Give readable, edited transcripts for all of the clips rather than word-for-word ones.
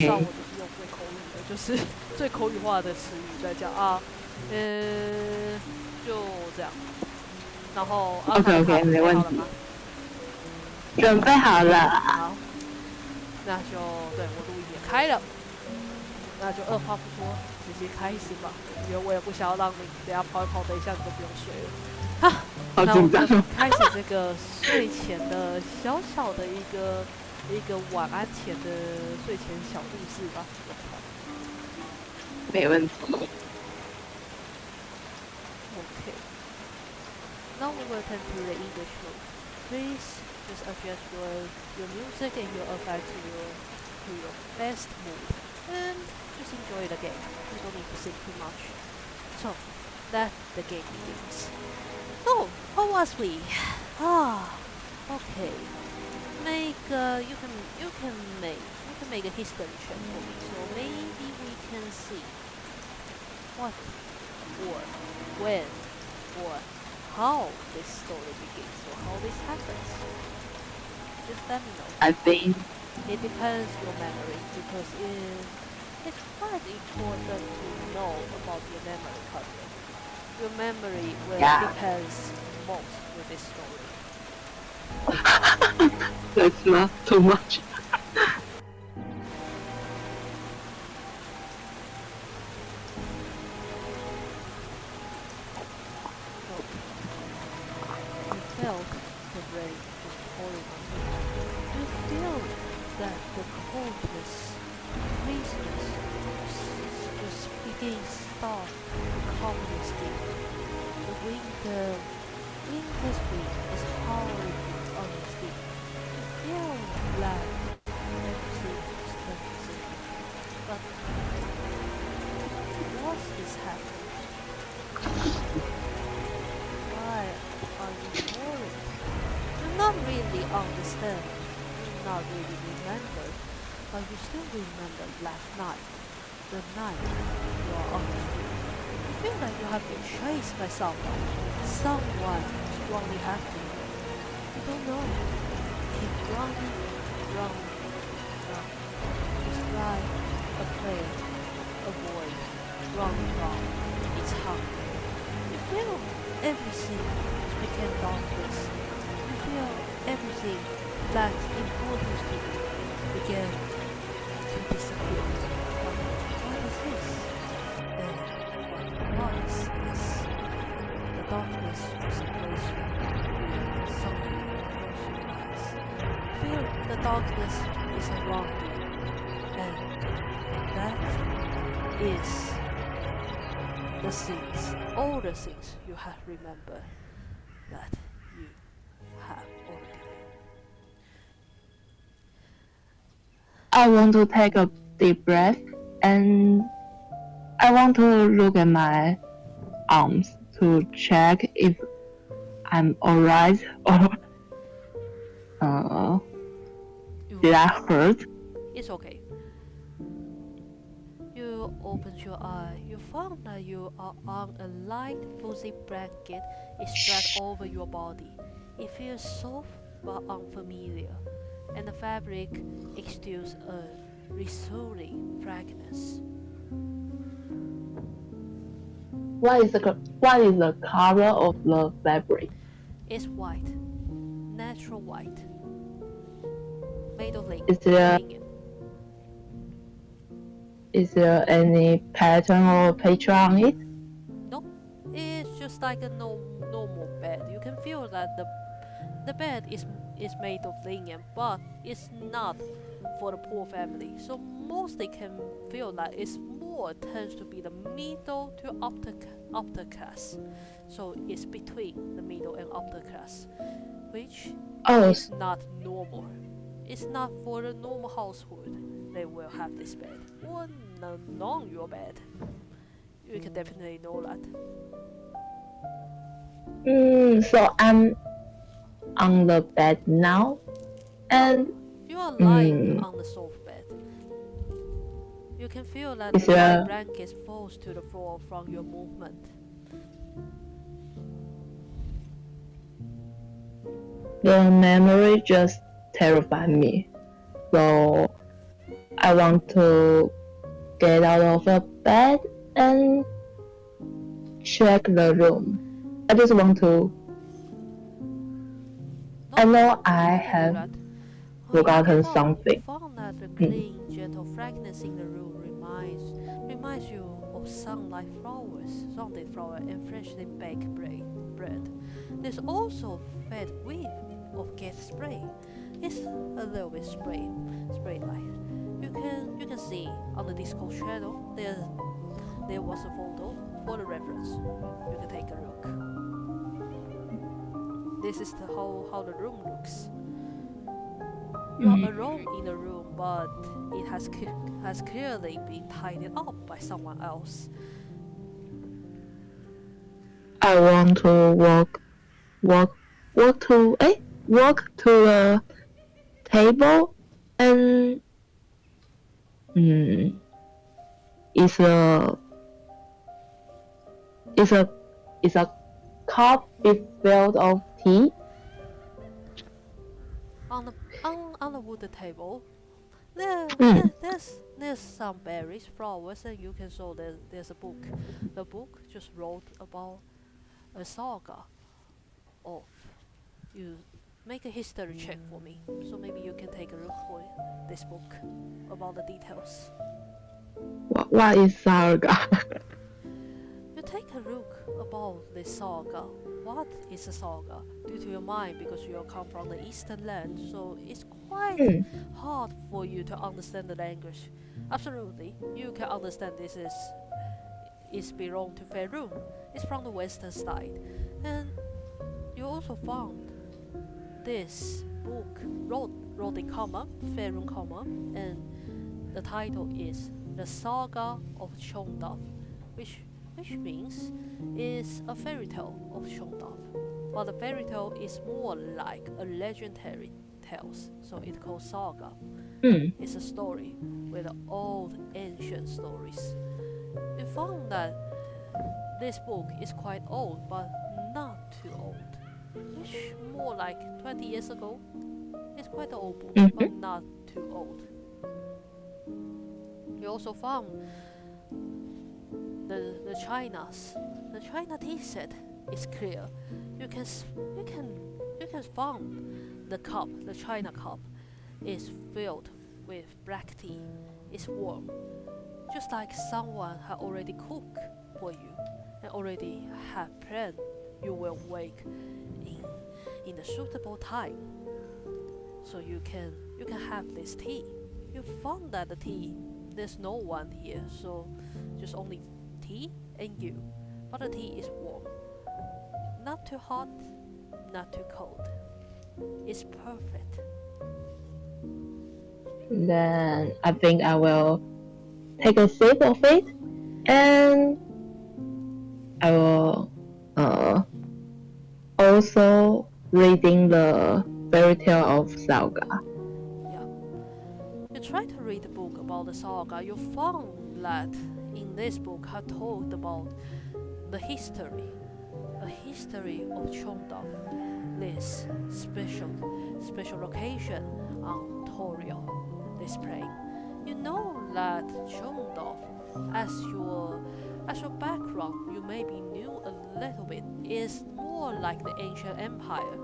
上我就是用最口语的，就是最口语化的词语在讲啊，就这样。然后啊，卡 OK， 没问题。准备好了。好，那就对我录音也开了，那就二话不说直接开始吧，因为我也不想要让你等下跑一跑，等一下你都不用睡了。哈，那我们就开始这个睡前的小小的一个晚安前的睡前小故事吧。没问题。Okay. Now we will turn to the English mode. Please just adjust your music and your effect to your best mood, and just enjoy the game. You don't need to think too much. So, let the game begins. So, what was we? Okay. You can make a history check for me. So maybe we can see what or when or how this story begins or how this happens. Just let me know. I think it depends your memory because it's quite important to know about your memory content. Your memory will depends most with this story. That's not too much. You felt the rain just pouring on you. You feel that the coldness, craziness just begins start becoming your skin. The winter's wind is howling on your skin. You feel like everything is turning. But what is happening? Why are you worried? You not really understand. You not really remember. But you still remember last night. The night you are on the street. You feel like you have been chased by someone. Someone strongly after you. You don't know. Keep running, running, running. Just like a player, a boy, running from its hunger. You feel everything became darkness. You feel everything that's important to you began to disappear. What is this? And what was this? The darkness just embraced you. Something close your eyes. Feel the darkness is around you. And that is the things, all the things you have remembered that you have already learned. I want to take a deep breath and I want to look at my arms to check if I'm alright or did I hurt? It's okay. You opened your eye. You found that you are on a light, fuzzy blanket spread over your body. It feels soft but unfamiliar, and the fabric exudes a reassuring fragrance. What is the color of the fabric? It's white, natural white, made of linen. Is there any pattern or picture on it? No, it's just like a normal bed. You can feel that the bed is made of linen, but it's not for the poor family. So mostly can feel that it's more tends to be the middle to upper class. So it's between the middle and upper class, which is not normal. It's not for the normal household. They will have this bed or non your bed. You can definitely know that. So I'm on the bed now, and you are lying on the soft bed. You can feel that the white blanket falls to the floor from your movement. The memory just terrified me, so I want to get out of the bed and check the room. I just want to. I Not know wrong, I you can do have that. You forgotten get up, you something. found that the Mm. clean, gentle fragrance in the room reminds you of sunlight flowers, sunlit flower and freshly baked bread. There's also fed whiff of gas spray. It's a little bit spray like. You can see on the Discord channel there was a photo for the reference. You can take a look. This is how the room looks. You are alone in the room, but it has clearly been tidied up by someone else. I want to walk, walk to the table and mm, it's a it's a it's a cup filled of tea. On the wooden table, there, Mm. there there's some berries, flowers, and you can show there's a book. The book just wrote about a saga of. You make a history check for me, so maybe you can take a look for this book about the details. What is saga? You take a look about this saga. What is a saga? Due to your mind, because you come from the eastern land, so it's quite Mm. hard for you to understand the language. Absolutely, you can understand this is belong to Faerun. It's from the western side, and you also found this book wrote in common, Faerun common, and the title is The Saga of Chongdaf, which means is a fairy tale of Chongdaf. But the fairy tale is more like a legendary tales, so it's called saga. Mm. It's a story with old ancient stories. We found that this book is quite old, but not too old, which more like 20 years ago. It's quite an old book, but Mm-hmm. not too old. We also found the China's. The China tea set is clear. You can find the cup, the China cup, is filled with black tea. It's warm, just like someone had already cooked for you and already had planned you will wake in the suitable time, so you can have this tea. You found that the tea, there's no one here, so just only tea and you. But the tea is warm, not too hot, not too cold. It's perfect. Then I think I will take a sip of it and I will also reading the fairy tale of Saga. Yeah. You try to read the book about the saga. You found that in this book had told about the history of Chongdong, this special location on Toriel, this plain. You know that Chongdong, as your background, you maybe knew a little bit, is more like the ancient empire.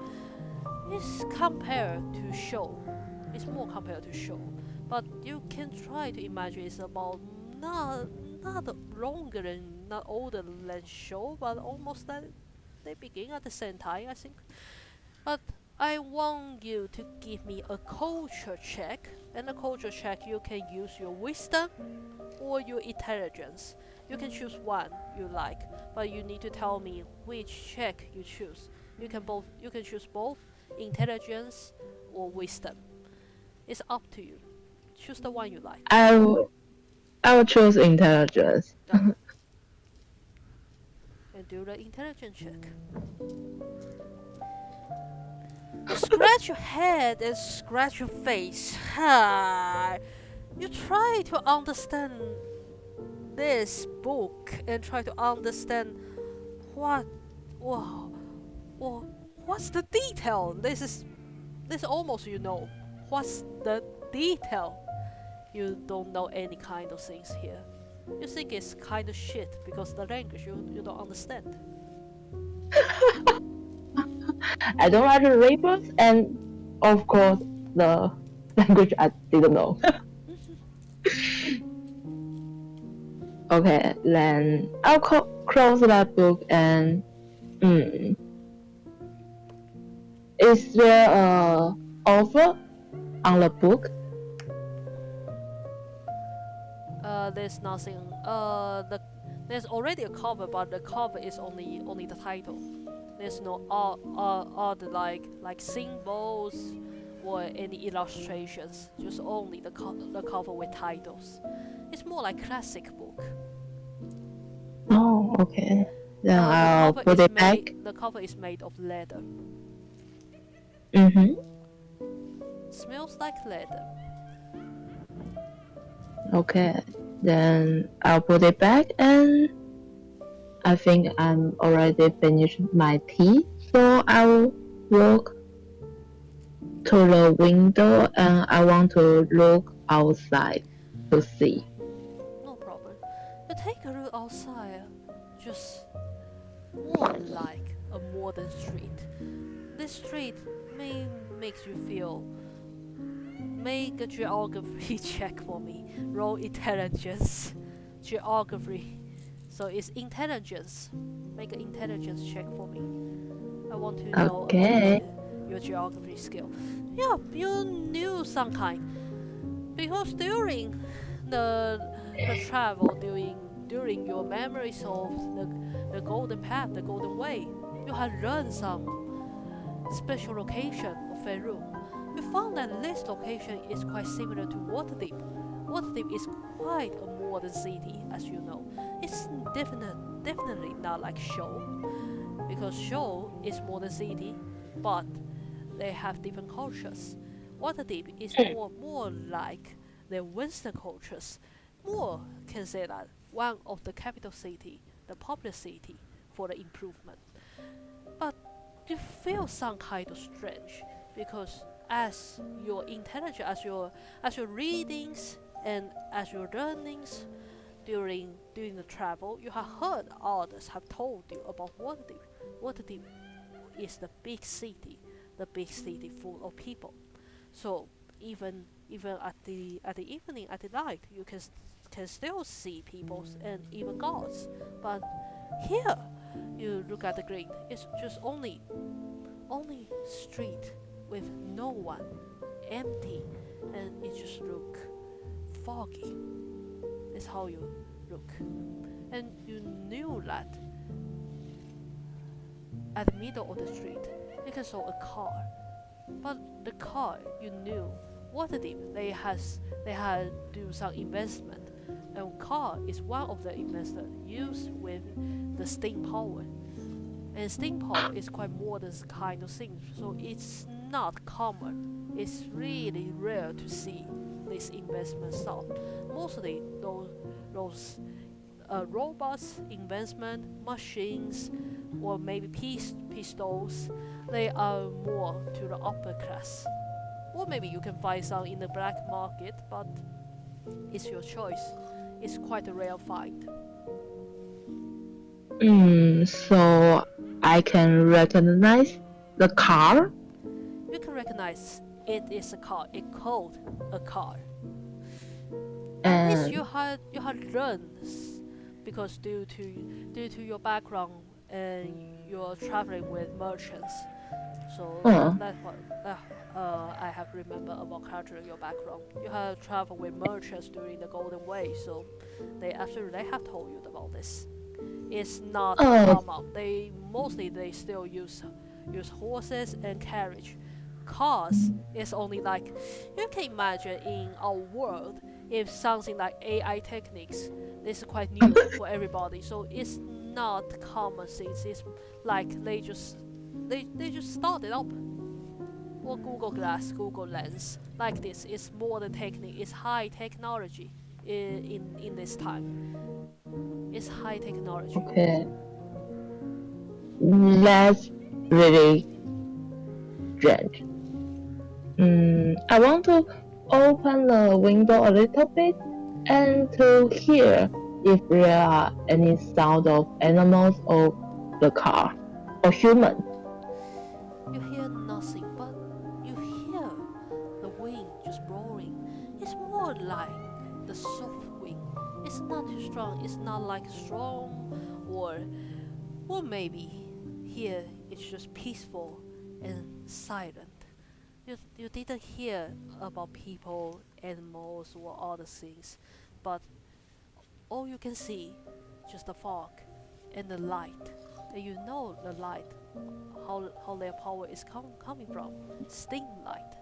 It's compared to Shou. It's more compared to Shou, but you can try to imagine it's about not longer and not older than Shou, but almost that they begin at the same time, I think. But I want you to give me a culture check, and a culture check you can use your wisdom or your intelligence. You can choose one you like, but you need to tell me which check you choose. You can choose both intelligence or wisdom. It's up to you. Choose the one you like. I will choose intelligence. Okay. And do the intelligence check. You scratch your head and scratch your face. You try to understand this book and try to understand what, wow, well, what's the detail? This almost what's the detail you don't know any kind of things here. You think it's kind of shit because the language you don't understand. I don't like to read books, and of course, the language I didn't know. Okay, then I'll close that book and. Mm, is there a offer on the book? There's nothing. There's already a cover, but the cover is only the title. There's no other like symbols or any illustrations. Just only the cover with titles. It's more like classic book. Oh, okay. Then The I'll cover put is it back. made. The cover is made of leather. Mm-hmm. Smells like leather. Okay. Then I'll put it back, and I think I'm already finished my tea. So I'll walk to the window and I want to look outside to see. No problem. You take a route outside. Just more like a modern street. This street makes you feel. Make a geography check for me. Roll intelligence. Geography. So it's intelligence. Make an intelligence check for me. I want to know Okay. about your geography skill. Yeah, you knew some kind. Because during the travel, during your memories of the golden path, the golden way, you had learned some special location of Peru. You found that this location is quite similar to Waterdeep. Waterdeep is quite a modern city, as you know. It's definitely not like Show, because Show is modern city, but they have different cultures. Waterdeep is more like the Western cultures. More can say that one of the capital city, the popular city for the improvement. But you feel some kind of strange because as your intelligence, as your readings and as your learnings during the travel, you have heard others have told you about Waterdeep. Waterdeep is the big city full of people. So even at the evening, at the night, you can still see people and even gods. But here, you look at the green. It's just only street with no one, empty, and it just look foggy. Is how you look, and you knew that at the middle of the street you can saw a car, but the car you knew Waterdeep they had do some investment, and car is one of the investment used with the steam power. And steam power is quite modern kind of thing, so it's not common. It's really rare to see this investment stuff. Mostly those robots, investment machines, or maybe pistols, they are more to the upper class. Or maybe you can find some in the black market, but it's your choice. It's quite a rare find. So I can recognize the car. You can recognize it is a car. It called a car. At least And you had learned because due to your background and you're traveling with merchants. So uh, that's what I have remember about cultural your background. You have traveled with merchants during the Golden Way, so they have told you about this. It's not uh, common. They still use horses and carriage. Cars is only like you can imagine in our world if something like AI techniques. This is quite new for everybody, so it's not common things. It's like they just started up. Or Google Glass, Google Lens, like this. It's more than technique. It's high technology in this time. It's high technology. okay, that's really strange. I want to open the window a little bit and to hear if there are any sound of animals or the car or human. You hear nothing, but you hear the wind just roaring. It's more like the soft wind. It's not too strong. It's not like strong, or maybe here it's just peaceful and silent. You didn't hear about people, animals, or other things, but all you can see just the fog and the light. And you know the light, how their power is coming from. Steam light.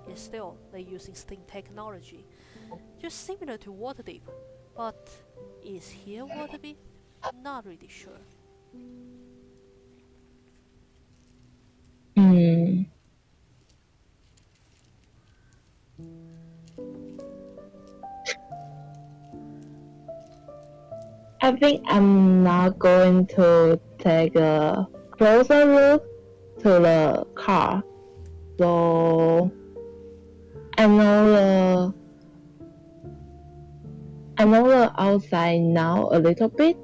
It's still they're using steam technology. Just similar to Waterdeep. But is here Waterdeep? Not really sure. Mm, I think I'm not going to take a closer look to the car. So I know the I know the outside now a little bit,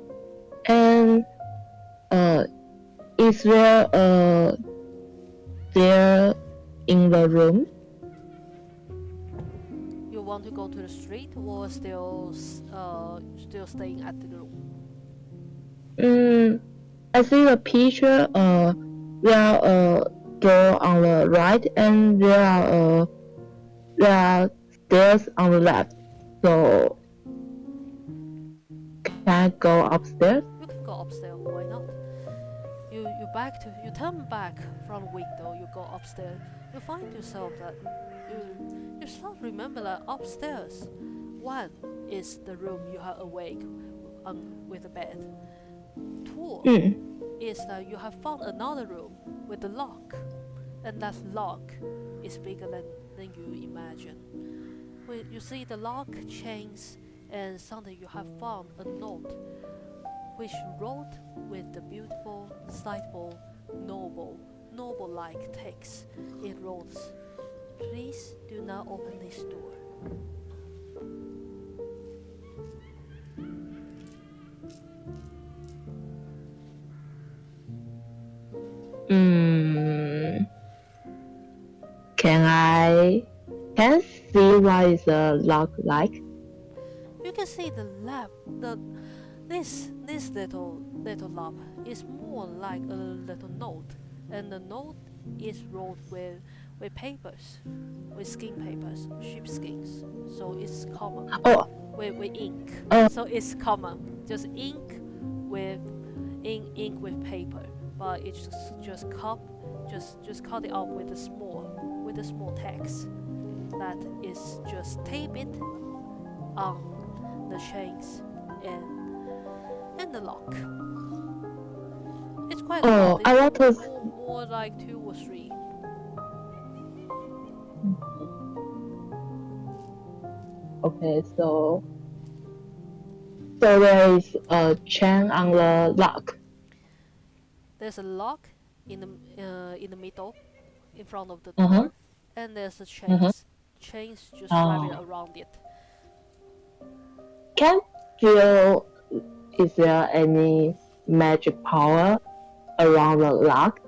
and uh, is there there in the room? You want to go to the street or still staying at the room? Mm, I see the picture. There are door on the right, and there are stairs on the left. So can I go upstairs? You can go upstairs. Why not? You turn back from the window. You go upstairs. You find yourself that you start remember that upstairs, one is the room you are awake with a bed. Two Mm. is that you have found another room with a lock, and that lock is bigger than you imagine. When you see the lock chains, and suddenly you have found a note which wrote with the beautiful, sightful, noble-like text. It wrote, "Please do not open this door." Mm. Can I can see what is the lock like? You can see the this little love is more like a little note, and the note is wrote with papers, with skin papers, sheepskins. So it's common Oh, with ink. oh, So it's common, just with ink with paper, but it's just cut it out with a small text that is just tape it on the chains and the lock. It's quite a lot. oh! It's I want to. more like two or three. Okay, so there is a chain on the lock. There's a lock in the middle, in front of the Uh huh. door, and there's a Uh huh. chains just wrapping Oh, around it. can feel. Is there any magic power around the lock?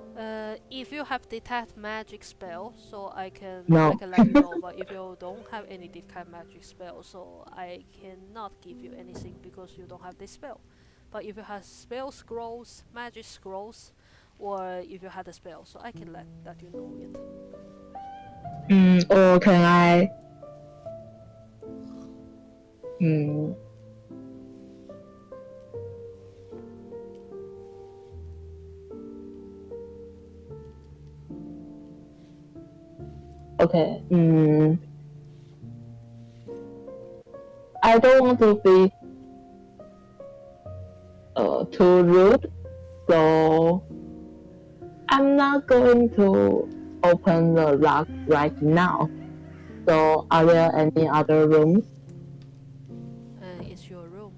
If you have detect magic spell, so I No. can let you know. But if you don't have any detect magic spell, so I cannot give you anything because you don't have this spell. But if you have spell scrolls, magic scrolls, or if you had a spell, so I can let you know it. Or can I? Mm, okay. I don't want to be too rude, so I'm not going to open the lock right now. So, are there any other rooms? It's your room.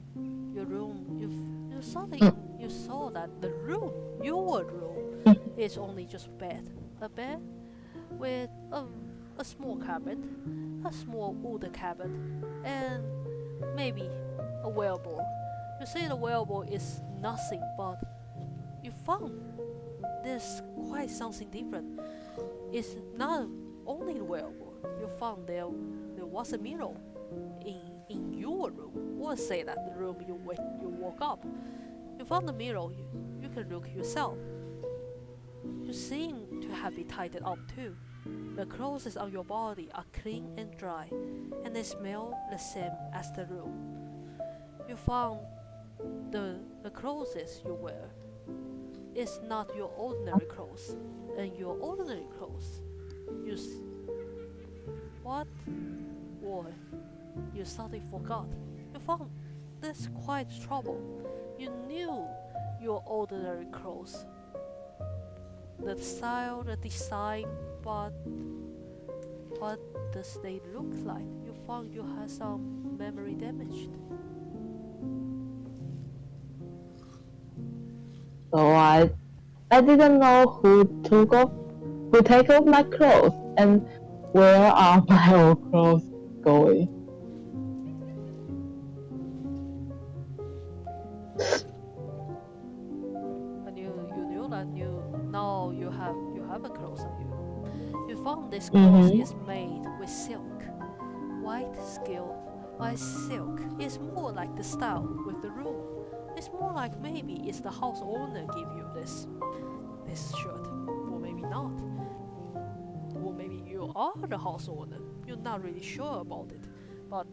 Your room. Mm, You saw that the room, your room, mm, is only just a bed with a small cabin, a small wood cabin, and maybe a whalebone. You say the whalebone is nothing, but you found there's quite something different. It's not only the whalebone. You found there was a mirror in your room, or say that the room you woke up. You found the mirror. You can look yourself. You seem to have been tidied up too. The clothes on your body are clean and dry, and they smell the same as the room. You found the clothes you wear is not your ordinary clothes, and your ordinary clothes, you what? Or you suddenly forgot. You found this quite trouble. You knew your ordinary clothes, the style, the design, but what does they look like? You found you had some memory damaged. So I didn't know who take off my clothes and where are my old clothes going. And you knew that now you have a clothes on you. You found this clothes Mm-hmm. is made with silk, white silk. It's more like the style with the room. It's more like maybe it's the house owner give you this shirt, or maybe not, or maybe you are the house owner. You're not really sure about it, but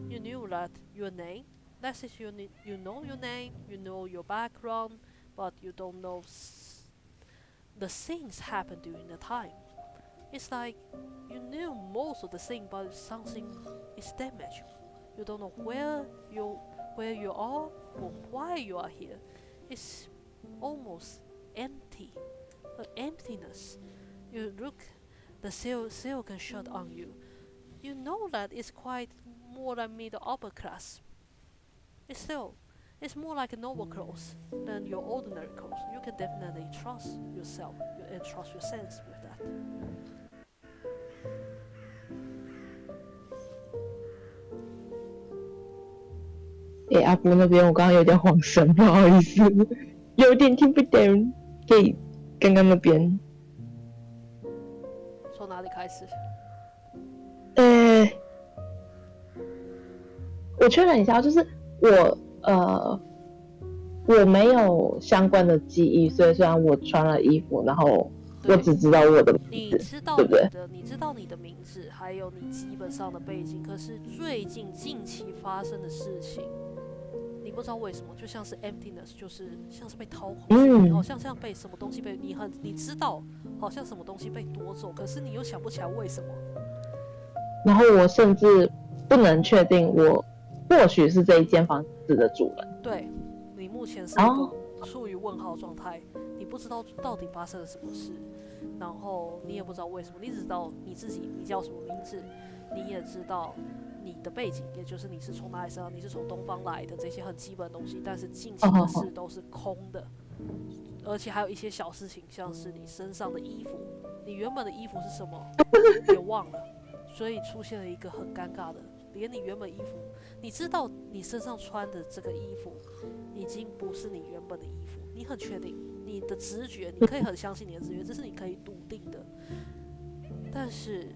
you knew that your name. That is you know your name, you know your background, but you don't know the things happened during the time. It's like you knew most of the thing, but something is damaged. You don't know where you are or why you are here. It's almost empty, an emptiness. You look the silken shirt on you. You know that it's quite more than middle upper class. It's still, it's more like a noble clothes than your ordinary clothes. You can definitely trust yourself and trust your sense with that.阿姑那边我刚刚有点晃神，不好意思，有点听不懂。可以刚刚那边，从哪里开始？我确认一下，就是我没有相关的记忆，所以虽然我穿了衣服，然后我只知道我的名字，对不对？你知道你的名字，还有你基本上的背景，可是近期发生的事情，你不知道为什么，就像是 emptiness， 就是像是被掏空，好像被什么东西被你知道，好像什么东西被夺走，可是你又想不起来为什么。然后我甚至不能确定我或许是这一间房子的主人。对，你目前是一个处于问号状态，你不知道到底发生了什么事，然后你也不知道为什么，你只知道你自己你叫什么名字，你也知道你的背景，也就是你是从哪里生，你是从东方来的这些很基本的东西，但是近期的事都是空的，而且还有一些小事情，像是你身上的衣服，你原本的衣服是什么也忘了，所以出现了一个很尴尬的，连你原本衣服，你知道你身上穿的这个衣服已经不是你原本的衣服，你很确定，你的直觉，你可以很相信你的直觉，这是你可以笃定的，但是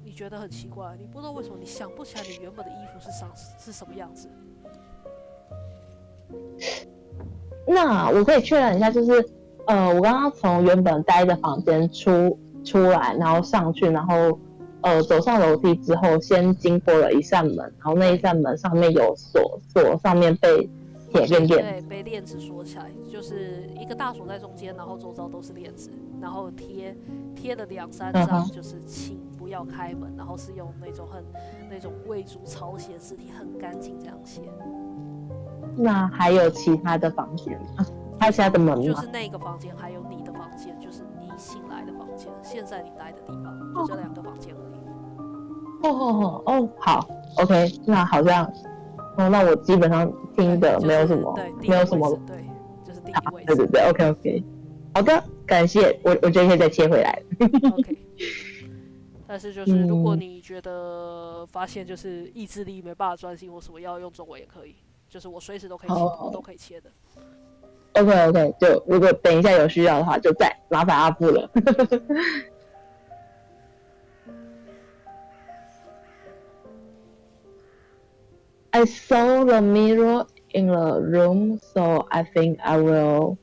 你觉得很奇怪，你不知道为什么你想不起来你原本的衣服是什么样子。那我可以确认一下，就是我刚刚从原本待的房间出来，然后上去，然后走上楼梯之后，先经过了一扇门，然后那一扇门上面有锁上面被铁链对，被链子锁起来，就是一个大锁在中间，然后周遭都是链子，然后贴了2-3张，就是请不要开门，然后是用那种贵族朝鲜字体，很干净这样写。那还有其他的房间吗？还有其他的门吗？就是那个房间，还有你的房间，就是你醒来的房间，现在你待的地方，就这2个房间而已。好 ，OK， 那好像，那我基本上听的没有什么，没有什么，对，就是地理位置。对 ，OK， 好的，感谢，我觉得可以再切回来。OK，但是就是如果嗯你觉得发现就是意志力没办法专心或什么，要用中文也可以，就是我随时都可以切，我都好可以切的。，OK OK，就如果等一下有需要的话，就再麻烦阿布了。I saw the mirror in the room, so I think I will.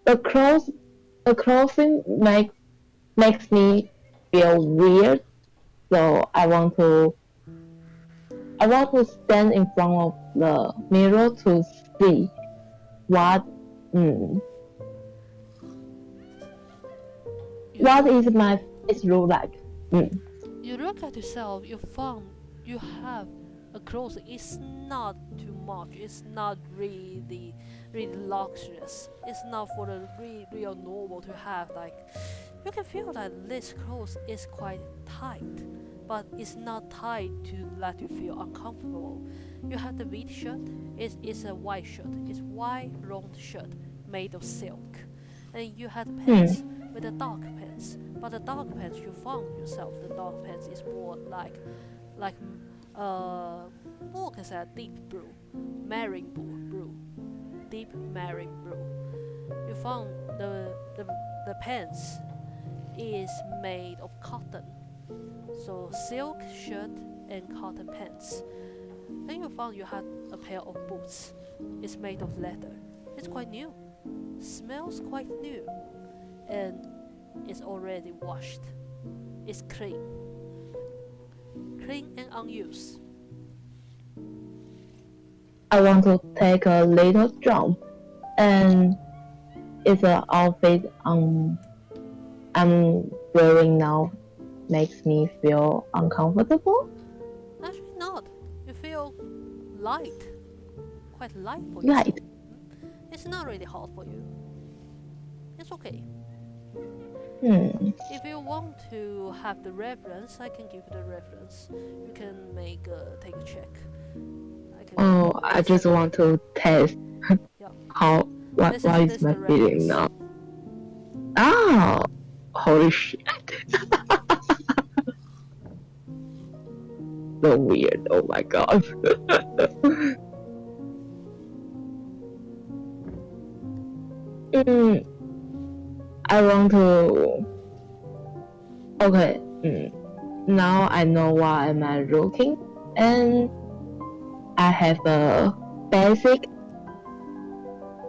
The clothes, the clothing makes me feel weird, so I want to stand in front of the mirror to see what mm, You what look, is my face look like. Mm. you look at yourself. You found you have a clothes. It's not too much. It's not really luxurious. It's not for the real normal to have. Like you can feel that this clothes is quite tight, but it's not tight to let you feel uncomfortable. You have the white shirt. It's a white shirt. It's white round shirt made of silk, and you had pants Mm. with the dark pants. But the dark pants you found yourself, the dark pants is more like more can say deep blue, marine blue, deep marine blue. You found the pants is made of cotton, so silk shirt and cotton pants. Then you found you had a pair of boots. It's made of leather. It's quite new, smells quite new, and it's already washed. It's clean and unused. I want to take a little jump, and it's an outfit I'm wearing now makes me feel uncomfortable. Actually, not. You feel light, quite light for yourself. Light. It's not really hot for you. It's okay. Hmm. If you want to have the reference, I can give you the reference. You can take a check. I can Oh, I send just you. want to test Yeah, how what this is is my the feeling reference. now. Oh, holy shit, so weird. Oh my god. mm, I want to. Okay. Now I know why am I looking, and I have a basic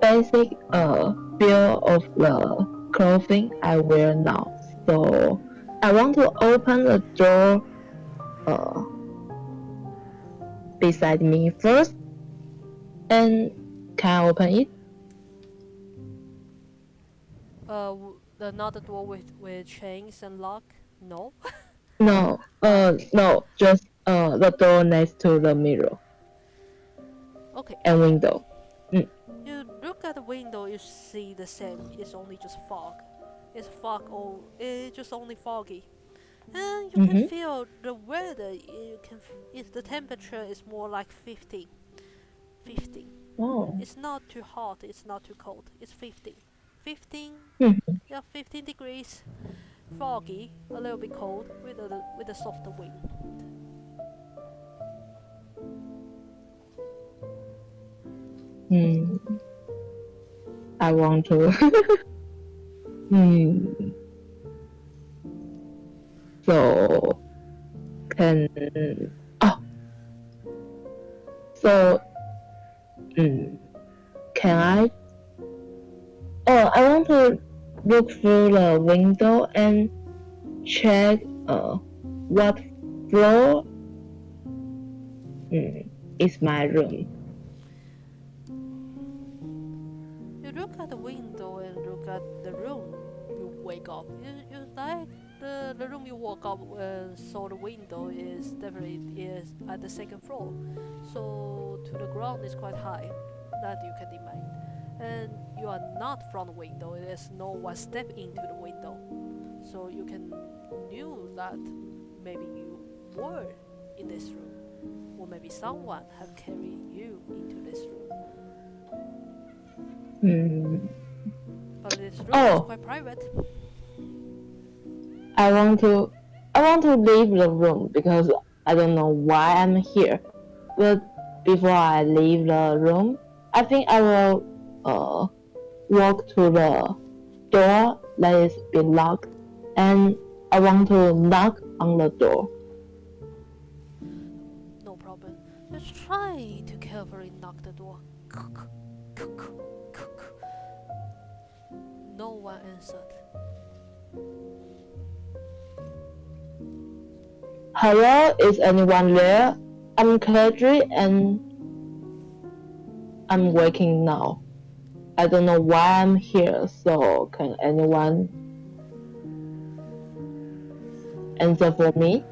feel of the clothing I wear now. So I want to open the door uh beside me first, and can I open it? Another door with chains and lock. No. No, uh, no, just the door next to the mirror okay. and window. Mm. You look at the window, you see the same. It's only just fog. It's fog, or it's just only foggy. And you can Mm-hmm. feel the weather. The temperature is more like 15. 15. Oh. It's not too hot. It's not too cold. It's 15. 15. Mm-hmm. Yeah, 15 degrees. Foggy, a little bit cold, with a softer wind. Mm. I want to. mm. So can oh so mm, can I? Oh, I want to look through the window and check what floor is my room. You look at the window and look at the room. You wake up. You like the room you woke up and saw the window is definitely is at the second floor. So to the ground is quite high. That you can imagine. And you are not from the window. There's no one step into the window. So you can knew that maybe you were in this room, or maybe someone have carried you into this room. Mm. But this room is Oh, quite private. I want to I want to leave the room because I don't know why I'm here. But before I leave the room, I think I will walk to the door that is been locked, and I want to knock on the door. No problem. Just try to carefully knock the door. No one answered. Hello, is anyone there? I'm Kadri and I'm waking now. I don't know why I'm here, so can anyone answer for me?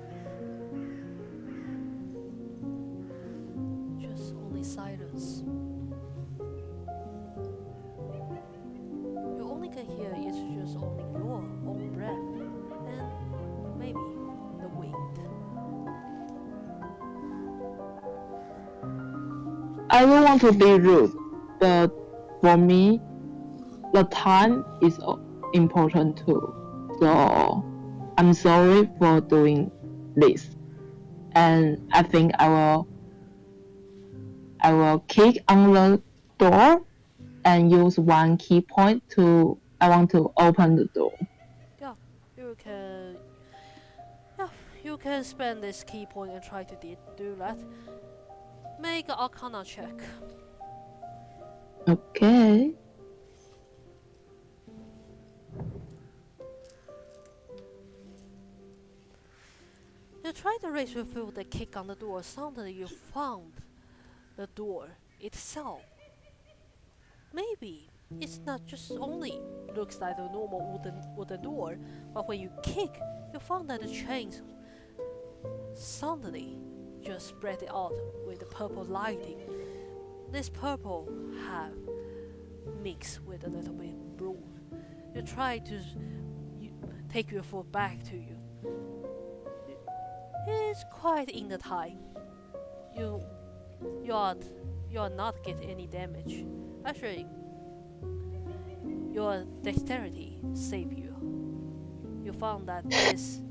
Just only silence. You only can hear is just only your own breath and maybe the wind. I don't want to be rude, but for me, the time is important too. So I'm sorry for doing this, and I think I will kick on the door and use one key point to I want to open the door. Yeah, you can. Yeah, you can spend this key point and try to do that. Make an Arcana check. Okay. You try to raise your foot and kick on the door. Suddenly, you found the door itself. Maybe it's not just only looks like a normal wooden door, but when you kick, you found that the chains suddenly just spread out with the purple lighting. This purple have mixed with a little bit blue. You try to take your foot back to you. It's quite in the time. You you are not get any damage. Actually, your dexterity save you. You found that this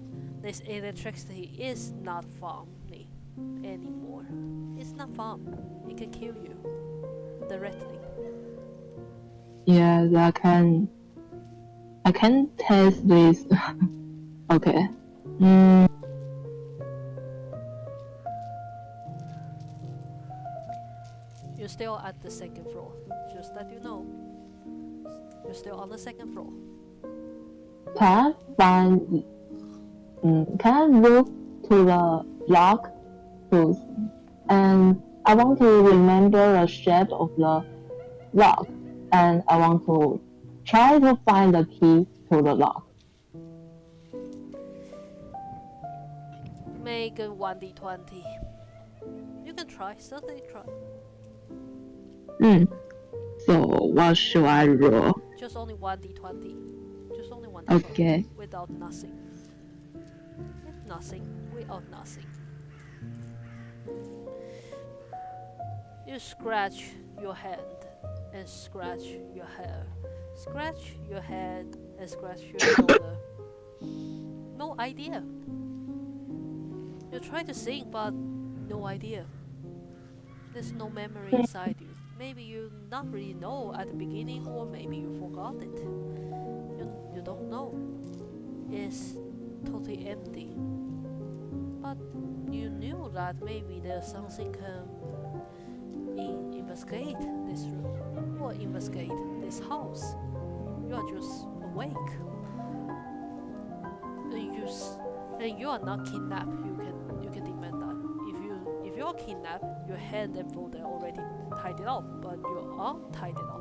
electricity is not funny anymore. It's not fun. It can kill you directly. Yes, I can test this. Okay. Mm, You're still at the second floor. Just that you know. You're still on the second floor. can I find can I look to the lock tools and I want to remember the shape of the lock and I want to try to find the key to the lock. Make a 1d20. You can try, certainly try. Mm. So what should I roll? Just only 1d20. Just only 1d20. Okay. Without nothing. With nothing. Without nothing. You scratch your hand and scratch your hair. Scratch your head and scratch your shoulder. No idea. You try to think, but no idea. There's no memory inside you. Maybe you not really know at the beginning, or maybe you forgot it. You don't know. It's totally empty. But you knew that maybe there's something can investigate this room or investigate this house. You are just awake. And you are not kidnapped. You can demand that. If you're kidnapped, your hand and foot are already tied it up, but you aren't tied it up.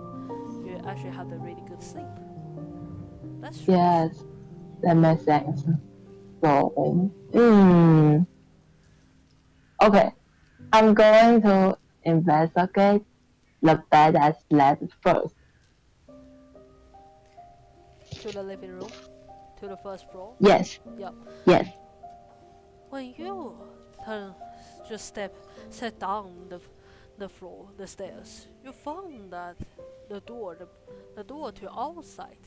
You actually have a really good sleep. That's true. Yes, that makes sense. So, okay, I'm going to investigate the bed I slept first. To the living room, to the first floor. Yes, Yep. yes. When you turn, just set down the floor, the stairs, you found that the door to outside.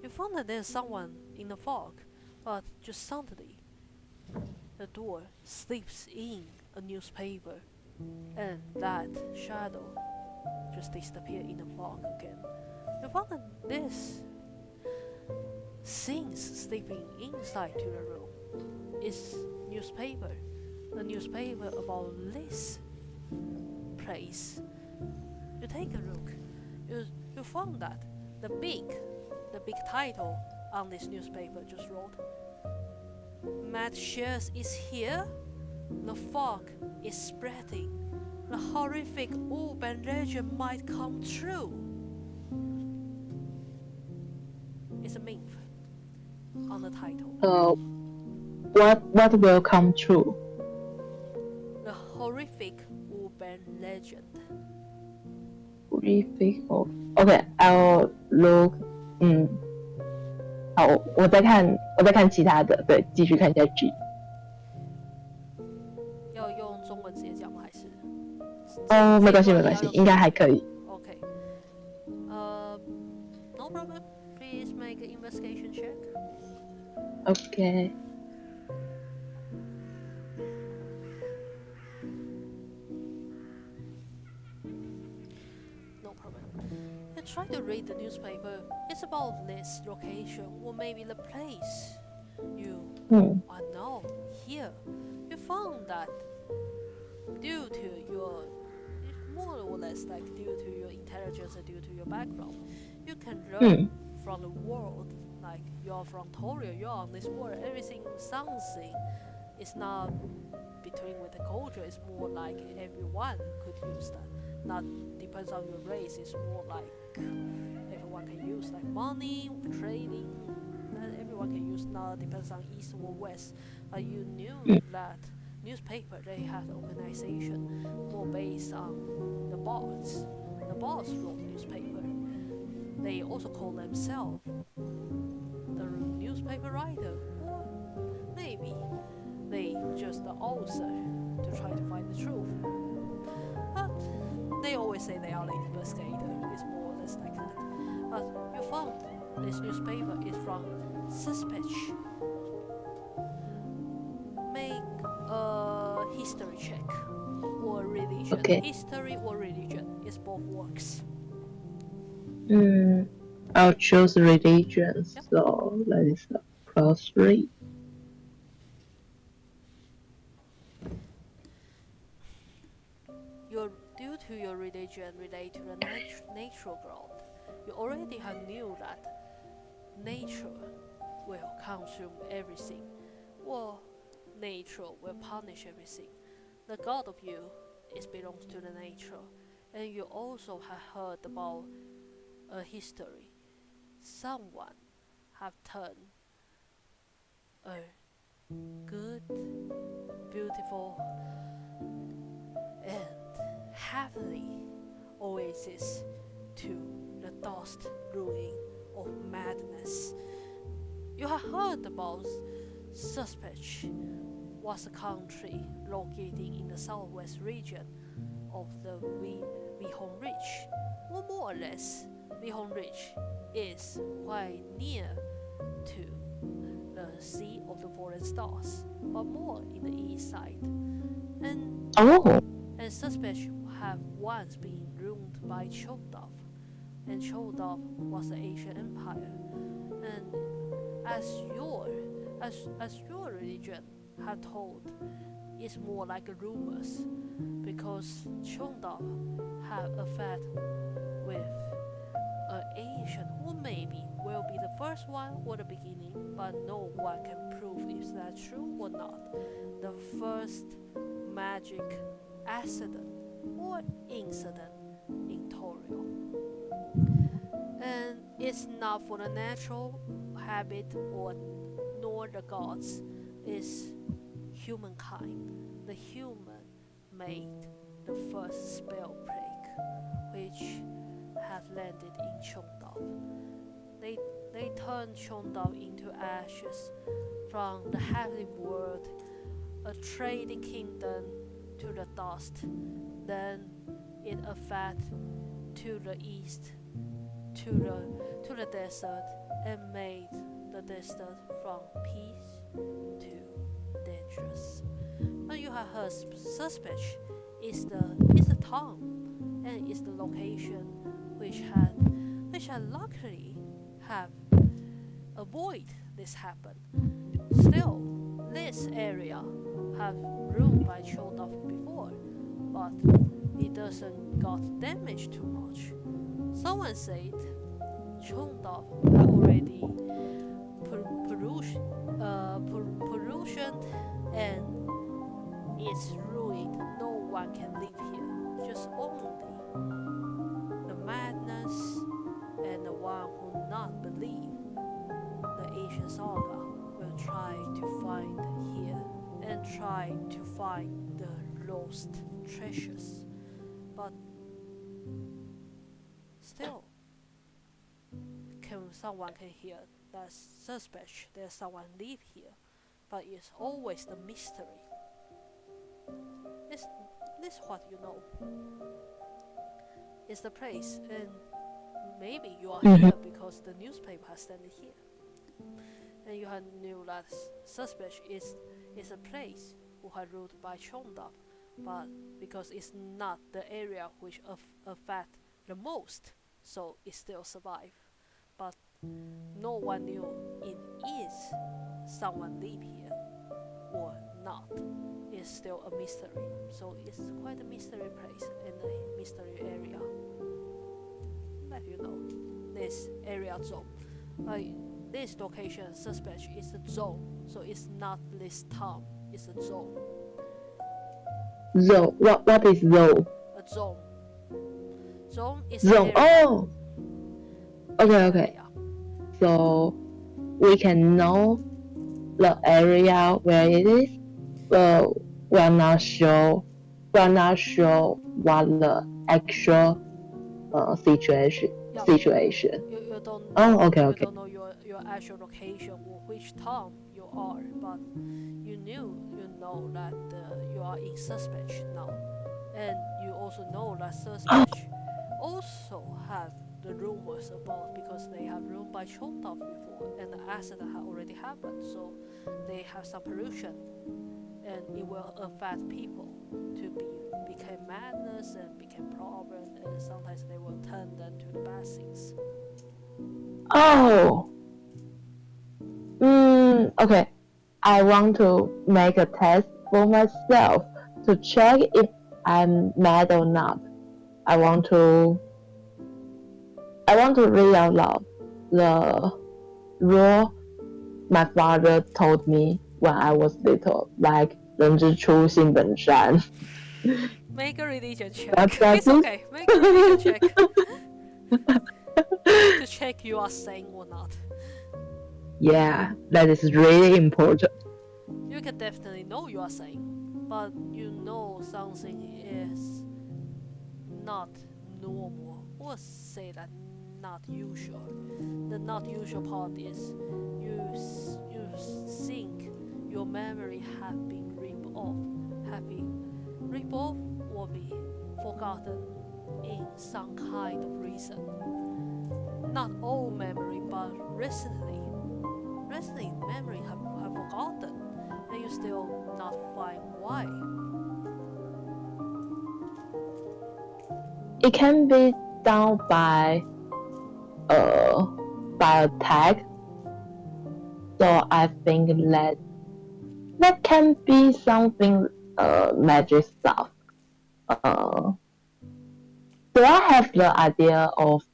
You found that there's someone in the fog, But just suddenly, the door slips in a newspaper, and that shadow just disappears in the fog again. You found that this things slipping inside to the room is newspaper, a newspaper about this place. You take a look. You found that the big title on this newspaper just wrote, "Matt Shears is here. The fog is spreading. The horrific urban legend might come true." It's a myth on the title. What will come true? The horrific urban legend. Horrific. Okay, I'll look. 好，我再看其他的，对，继续看下去。要用中文直接讲吗？还是？没关系，应该还可以。Okay. No problem. Please make an investigation check. Okay. No problem. You try to read the newspaper. It's about this location or maybe the place you are now here. You found that due to your, more or less like due to your intelligence and due to your background, you can learn from the world. Like you're from Torio, you're on this world. Everything, something is not between with the culture. It's more like everyone could use that. Not depends on your race. It's more like everyone can use like money, trading. Everyone can use. Not depends on east or west. But you knew that newspaper they have an organization more based on the boss. The boss wrote newspaper. They also call themselves the newspaper writer, or maybe they just the author to try to find the truth. But they always say they are the investigator. It's more or less like that. But you found this newspaper is from Sespech. Make a history check or religion. Okay. History or religion is both works. I'll choose religion. Yep. So let us +3. Due to your religion relate to the natural ground, you already have knew that nature will consume everything, or nature will punish everything. The God of you is belongs to the nature, and you also have heard about a history. Someone have turned a good, beautiful, and heavenly oasis to the dust ruin of madness. You have heard about Sespech was a country located in the southwest region of the Wihong Ridge. Well, more or less, Wihong Ridge is quite near to the Sea of the Fallen Stars, but more in the east side. And Sespech have once been ruled by Chodov, and Chodov was the Asian Empire. And as your religion had told, it's more like a rumors, because Chodov have a fight with an Asian, who maybe will be the first one or the beginning, but no one can prove if that's true or not. The first magic accident or incident in Torio. And it's not for the natural habit or nor the gods, it's humankind. The human made the first spell plague, which have landed in Cheongdao. They turned Cheongdao into ashes, from the heavenly world, a trading kingdom, to the dust. Then it affected to the east, to the desert, and made the distance from peace to dangerous. But you have heard Sespech is the town and is the location which had luckily have avoid this happen. Still, this area have ruled by Chodov before, but it doesn't got damaged too much. Someone said Chodov had already pollution and it's ruined. No one can live here. Just only the madness and the one who not believe the ancient saga will try to find here and try to find the lost treasures. But still, someone can hear that suspect there's someone live here, but it's always the mystery. This what you know. It's the place, and maybe you are here because the newspaper has sent it here, and you had knew that Sespech is a place who had ruled by Chondap, but because it's not the area which affect the most, so it still survive. But no one knew it is someone live here or not. It's still a mystery. So it's quite a mystery place and a mystery area. Let you know this area zone. This location Sespech is a zone, so it's not this town. It's a zone. Zone. What is zone? A zone. Zone is zone. An area. Oh. Okay. So we can know the area where it is, but we're not sure. We're not sure what the actual situation. You don't know. Oh, okay. You don't know your actual location or which town you are, but you know that you are in Sespech now, and you also know that Sespech also have the rumors about because they have ruled by Chondov before, and the accident had already happened, so they have some pollution, and it will affect people to become madness and become problem, and sometimes they will turn them to the bad things. Oh. Okay. I want to make a test for myself to check if I'm mad or not. I want to read out loud the rule my father told me when I was little, like 人之初，性本善. Make a religion check. It's okay. Make a religion check. To check you are sane or not. Yeah, that is really important. You can definitely know you are sane, but you know something is not normal, or say that not usual. The not usual part is you think your memory have been ripped off, or be forgotten in some kind of reason. Not all memory, but recently memory have forgotten, and you still not find why. It can be done by a tag. So I think that can be something magic stuff. Do I have the idea of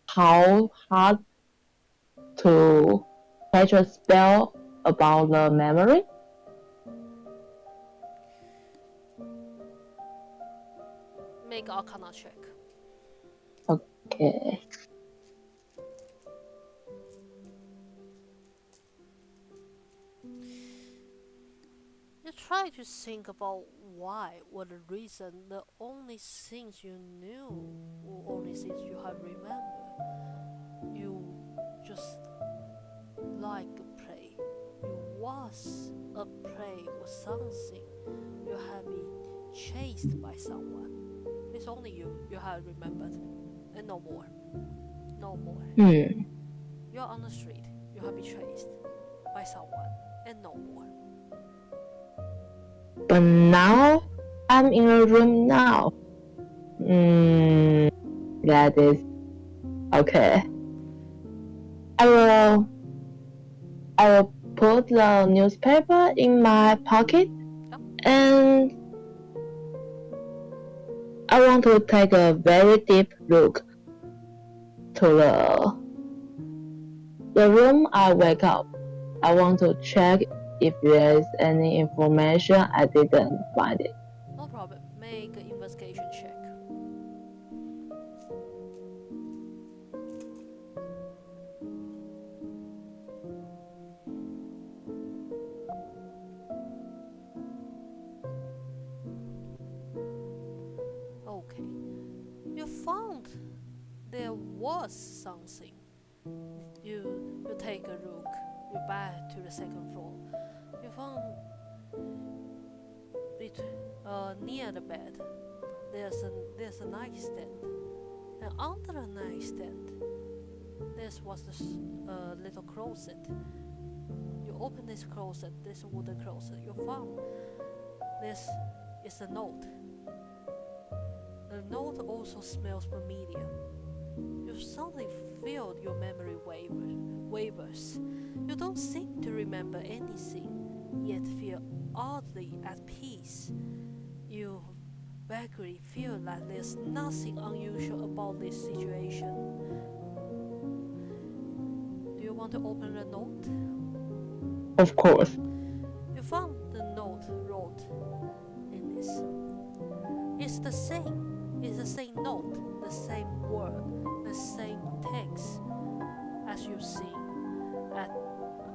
how hard to catch a spell about the memory? Make Arcana check. Okay. You try to think about why or the reason. The only things you knew or only things you have remembered. You just like a prey. You was a prey or something. You have been chased by someone. It's only you have remembered, and no more. Hmm. You're on the street. you have been chased by someone and no more. But now I'm in a room now. That is okay. I will put the newspaper in my pocket Yep. and I want to take a very deep look to the room I wake up. I want to check if there's any information I didn't find it. No problem. Make an investigation check. Okay. You found there was something. You take a look. You back to the second floor. You found near the bed. There's a nightstand, and under the nightstand there was this little closet. You open this closet, this wooden closet. You found this is a note. The note also smells familiar. You suddenly feel your memory wavers. You don't seem to remember anything, yet feel oddly at peace. You vaguely feel like there's nothing unusual about this situation. Do you want to open the note? Of course. You found the note wrote in this. It's the same. It's the same note, the same word, the same text as you've seen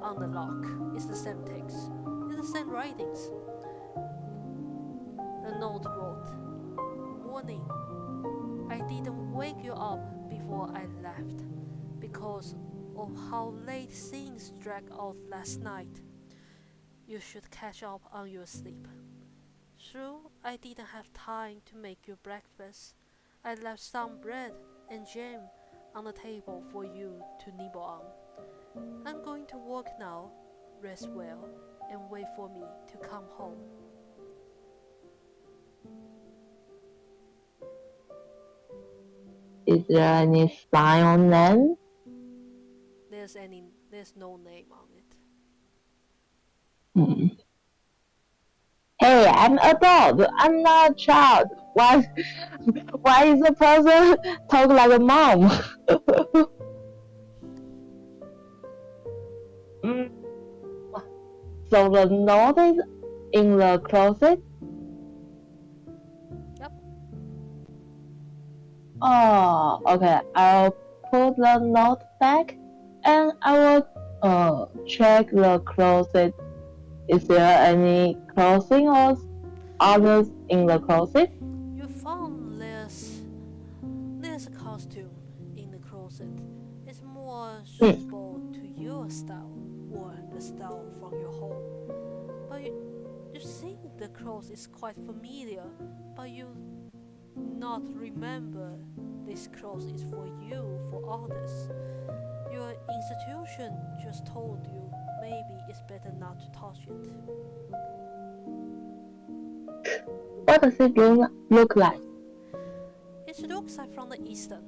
on the lock. It's the same text. It's the same writings. The note wrote, "Warning, I didn't wake you up before I left because of how late things dragged out last night. You should catch up on your sleep. True, I didn't have time to make you breakfast. I left some bread and jam on the table for you to nibble on. I'm going to work now. Rest well and wait for me to come home." Is there any sign on them? There's no name on it. Hey, I'm an adult. I'm not a child. Why is the person talk like a mom? So the note is in the closet? Yep. Oh, okay. I'll put the note back and I will check the closet. Is there any clothing or others in the closet? You found there's a costume in the closet. It's more suitable to your style or the style from your home. But you see the clothes is quite familiar, but you not remember this clothes is for you, for others. Your institution just told you maybe it's better not to touch it. What does it look like? It looks like from the eastern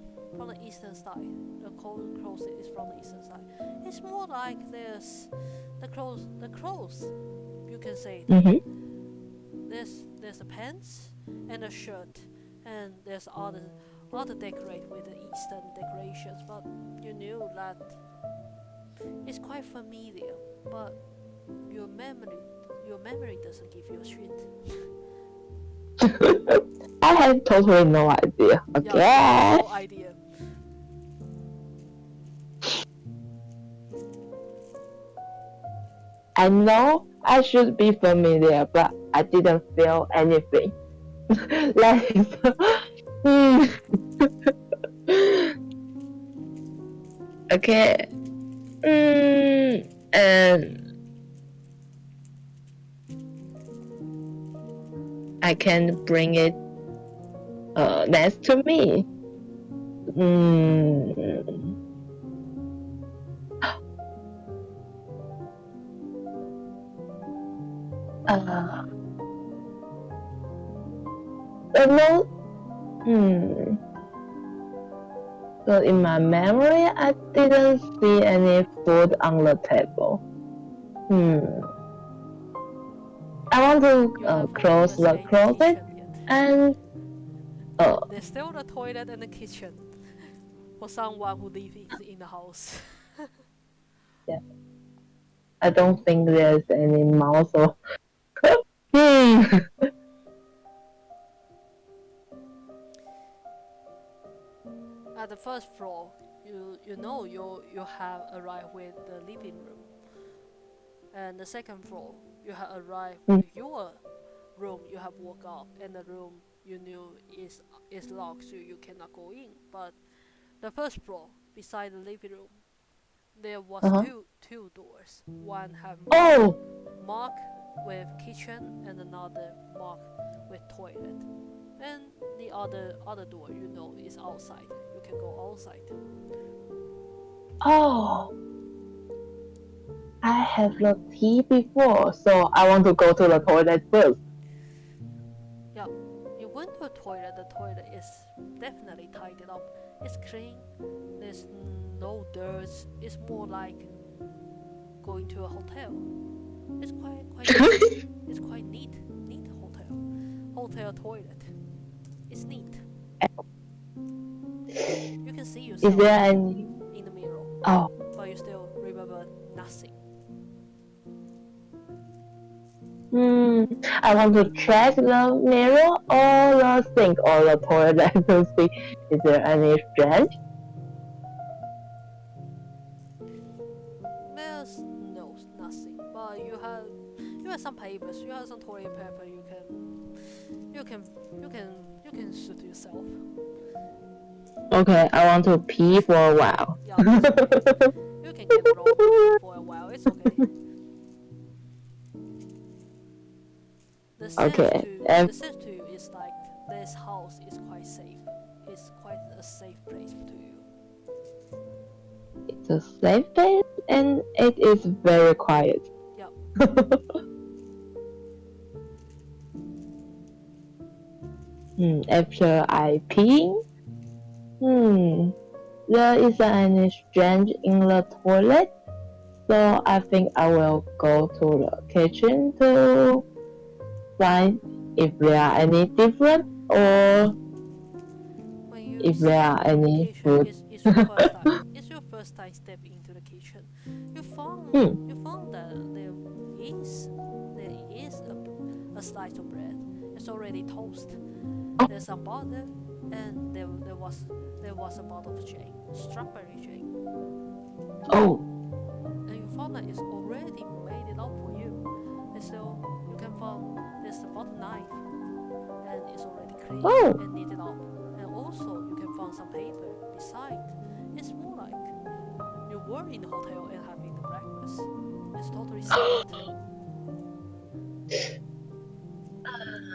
side. The closet is from the eastern side. It's more like there's the clothes. You can say there's a pants and a shirt, and there's other decorate with the eastern decorations. But you knew that it's quite familiar, but your memory doesn't give you a shit. I have totally no idea. Okay. Yeah, no idea. I know I should be familiar, but I didn't feel anything. Okay. And I can bring it next to me. Uh, the most, so in my memory, I didn't see any food on the table. I want You to haven't close even the stayed in the closet kitchen yet. and There's still the toilet and the kitchen for someone who lives in the house. yeah, I don't think there's any mouse or hmm. At the first floor, you have arrived with the living room, and the second floor you have arrived with your room. You have woke up, and the room you knew is locked, so you cannot go in. But the first floor, beside the living room, there was Uh-huh. two doors. One have Oh, mark with kitchen, and another mark with toilet. And the other door, is outside. You can go outside. oh, I have the tea before, so I want to go to the toilet first. Yeah, you went to the toilet. The toilet is definitely tidied up. It's clean. There's no dirt. It's more like going to a hotel. It's quite neat. It's quite neat hotel toilet. It's neat. You can see Is yourself there any? in the mirror, Oh, but you still remember nothing. I want to check the mirror or the sink or the toilet to see is there any strange. There's no nothing, but you have some papers. You have some toilet paper. You can you can suit yourself. Okay, I want to pee for a while. Yeah, that's okay. You can keep alone for a while. It's okay. Okay, The sense to you is like this house is quite safe. It's quite a safe place to you. it's a safe place and it is very quiet. Yeah. After I pee, there isn't any strange in the toilet, so I think I will go to the kitchen to find if there are any different or When you if there step are into the any kitchen, food. it's your first time. It's your first time stepping into the kitchen. You found that there is a slice of bread. It's already toast. Oh, There's some butter, and there was a bottle of jam, strawberry jam. oh, And you found that it's already made it up for you. And so you can find there's a butter knife, and it's already clean oh, and knitted up. And also you can find some paper beside. It's more like you were in the hotel and having the breakfast. It's totally safe.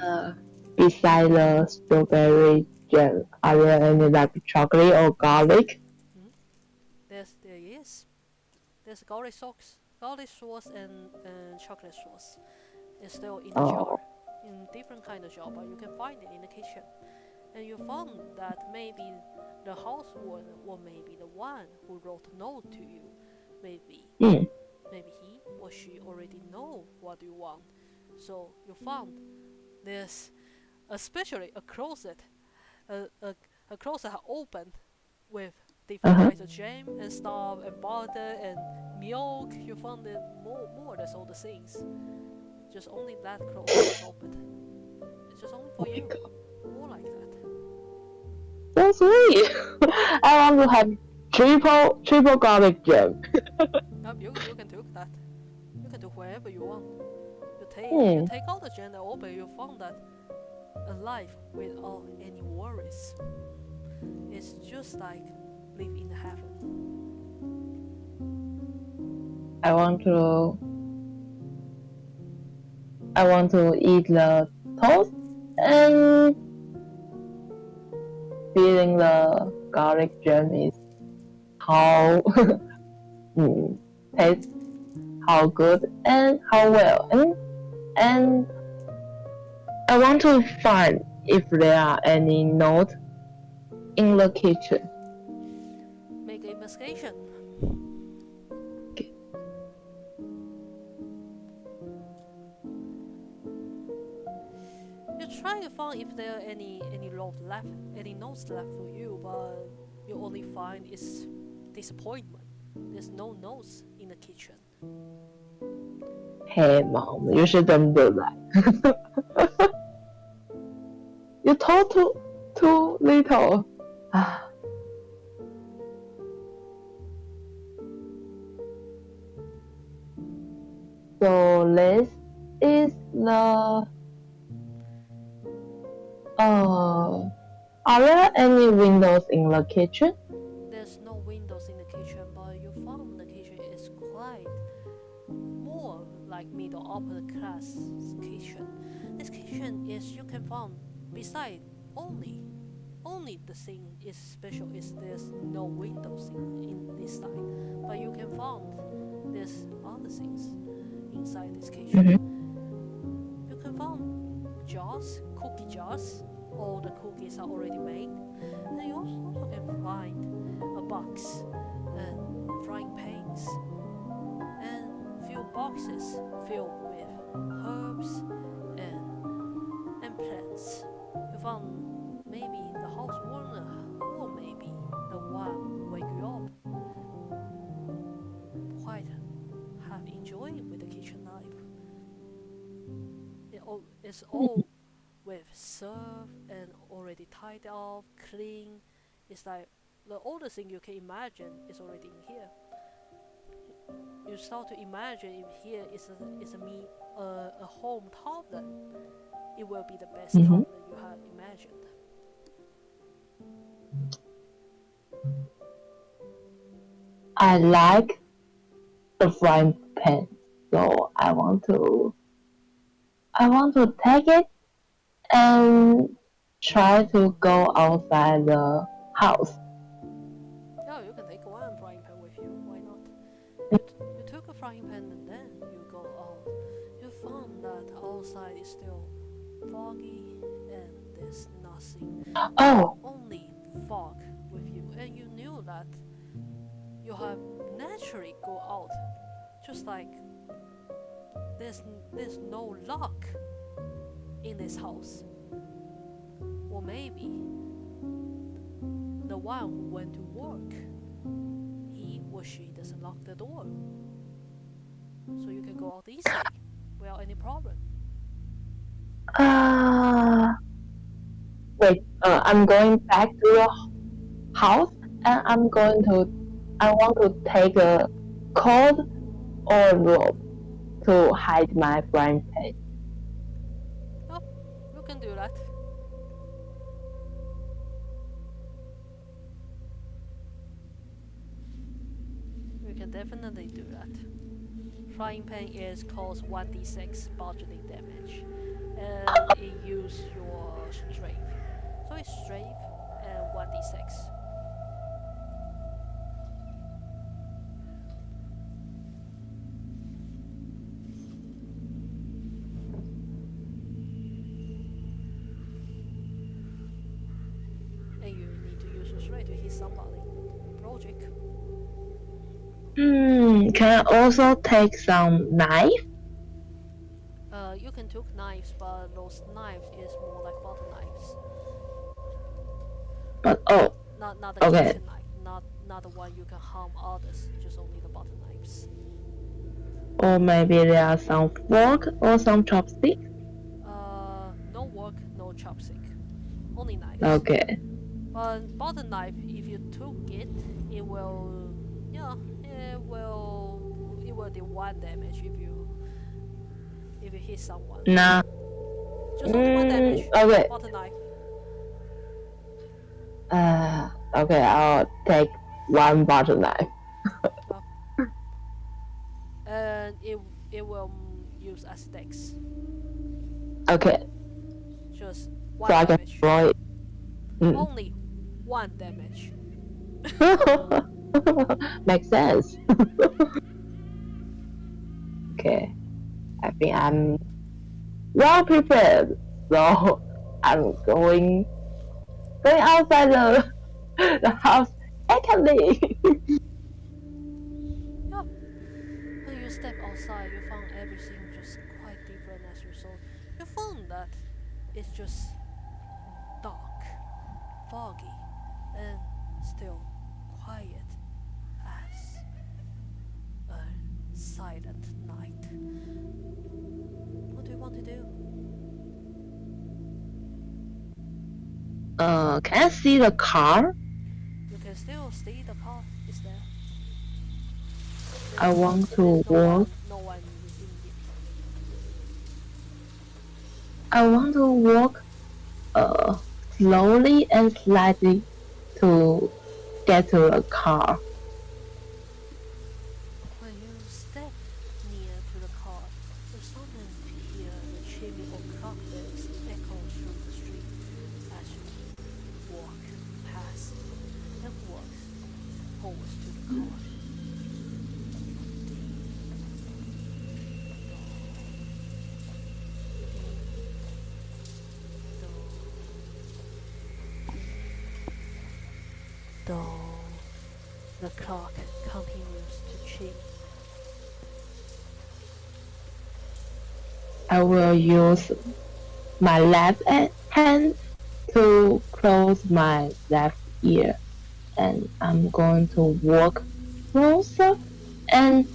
uh, beside the strawberry jam, are there any like chocolate or garlic? Hmm? There is. There's garlic sauce and chocolate sauce. It's still in a jar, Oh, in different kind of jar, but you can find it in the kitchen. And you found that maybe the house warden or maybe the one who wrote a note to you, maybe hmm, maybe he or she already know what you want. So you found there's especially a closet, a closet open with different uh-huh. kinds of jam and stuff and butter and milk. You found it more than all the things. Just only that closet is open. It's just only Oh for my you. god, More like that. so sweet! I want to have triple garlic jam. Yep, you can do that. You can do whatever you want. You Hmm, take out the gender open, you found that a life without any worries. It's just like live in heaven. I want to eat the toast and feeling the garlic jam is how taste how good and how well. And and I want to find if there are any notes in the kitchen. Make an investigation. Okay. You try to find if there are any notes left, for you, but you only find is disappointment. There's no notes in the kitchen. Hey mom, you shouldn't do that. You told too little. So this is the are there any windows in the kitchen? There's no windows in the kitchen, but you found the kitchen is quite more like middle upper class kitchen. This kitchen is you can find beside only the thing is special is there's no windows in this side, but you can find there's other things inside this kitchen. Mm-hmm. You can find jars, cookie jars. All the cookies are already made, and you also can find a box and frying pans and few boxes filled with herbs and plants. You found maybe the house warmer or maybe the one who wake you up. Quite have enjoyed with the kitchen life. It's all with served and already tied up, clean. It's like the oldest thing you can imagine is already in here. You start to imagine if here is a home toddler, it will be the best toddler you have imagined. I like the frying pan, so I want to take it and try to go outside the house. Yeah, you can take one frying pan with you. Why not? You took a frying pan and then you go out. You found that outside is still foggy and there's nothing. Oh, Only fog with you, and you knew that you have naturally go out, just like there's no lock in this house, or maybe the one who went to work, he or she doesn't lock the door, so you can go out easily without any problem. wait. I'm going back to the house, and I want to take a cord or rope to hide my frying pan. Oh, you can do that. You can definitely do that. Frying pan is cause 1d6 bludgeoning damage, and it use your strength. So it's strength and 1d6. And you need to use your strength to hit somebody. Logic. Can I also take some knife? You can take knives, but those knives is more like butter knives. But Not the okay. kitchen knife. Not the one you can harm others. Just only the butter knives. Or maybe there are some fork or some chopstick. No work, no chopstick. Only knives. Okay. But butter knife, if you took it, it will do 1 damage if you hit someone. Nah. Just only 1 damage. Okay. Butter knife. Okay, I'll take 1 butter knife. And it will use as dex. Okay. Just So I 1 can damage. throw it. Only 1 damage. Makes sense. Okay. I think I'm well prepared. So I'm going outside the house. I can leave. Yeah. When you step outside, you found everything just quite different as you thought. You found that it's just dark, foggy, and still quiet as a silent night. What do you want to do? Can I see the car? You can still see the car is there. I want There's to walk. no one in it. I want to walk uh, slowly and slightly to get to the car. When you step near to the car, you suddenly hear the chimney of clock bells echo through the street as you walk past and walk towards to the car. Though the clock continues to chime. I will use my left hand to close my left ear, and I'm going to walk closer and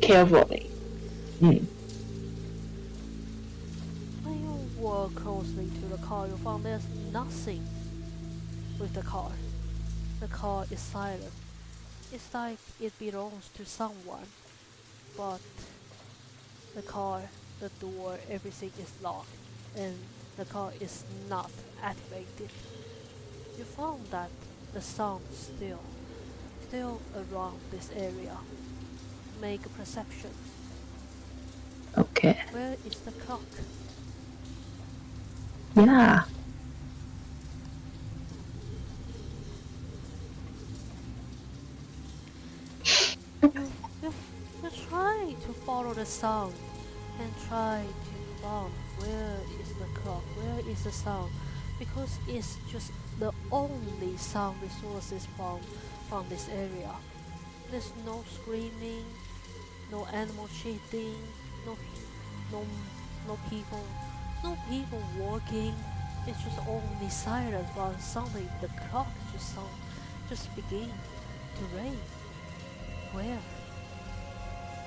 carefully. Mm. When you walk closely to the car, you find there's nothing with the car. The car is silent. It's like it belongs to someone, but the car, the door, everything is locked, and the car is not activated. You found that the sound still around this area. Make a perception. Okay. Where is the clock? Yeah. You, you, you try to follow the sound and try to find where is the clock, where is the sound, because it's just the only sound resources from this area. There's no screaming, no animal cheating, no no no people, no people walking. It's just only silence. But suddenly the clock just begin to ring. Where?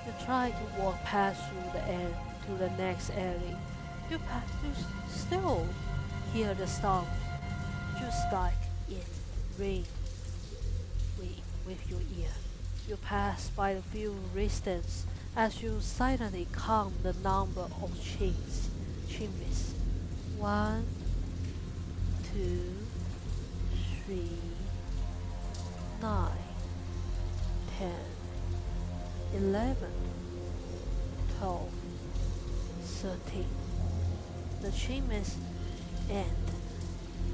You try to walk past through the air to the next alley. You still hear the sound, just like it ring with your ear. You pass by a few instants as you silently count the number of chimneys. 1, 2, 3, 9, 10, 11, 12, 13. The chimneys end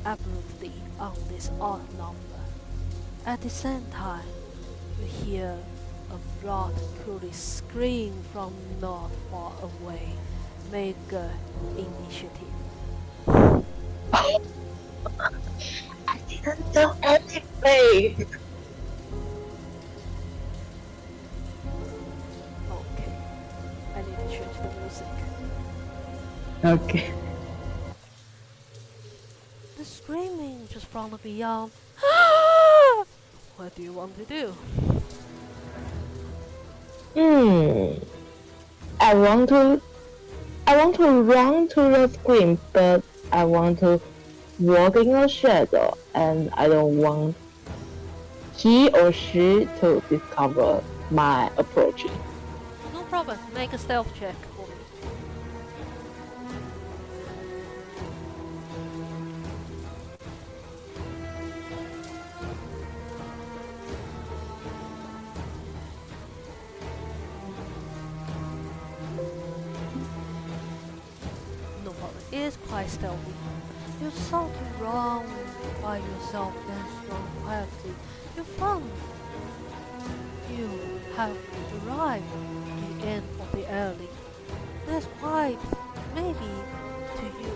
abruptly on this odd number. At the same time, you hear a broad coolie scream from not far away. Make an initiative. I didn't do anything. Okay, I need to change the music. Okay. The screaming just from the beyond. What do you want to do? Hmm. I want to I want to run to the screen, but I want to walk in a shadow, and I don't want he or she to discover my approach. No problem, make a stealth check for me. No problem, it is quite stealthy. You start to run by yourself and run quietly. You found you have arrived at the end of the alley. There's quite maybe to you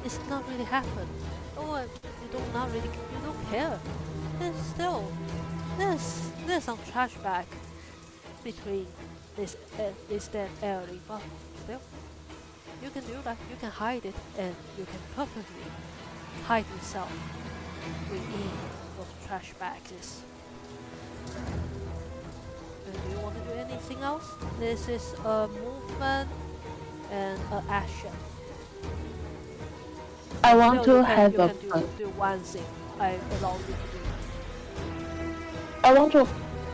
it's not really happened, or you don't care. And still, there's some trash bag between this dead alley, but still, you can do that. You can hide it, and you can perfectly hide yourself within those trash bags. Do you want to do anything else? This is a movement and an action. I But want still, to have you a can do one thing. I allow you to do. I want to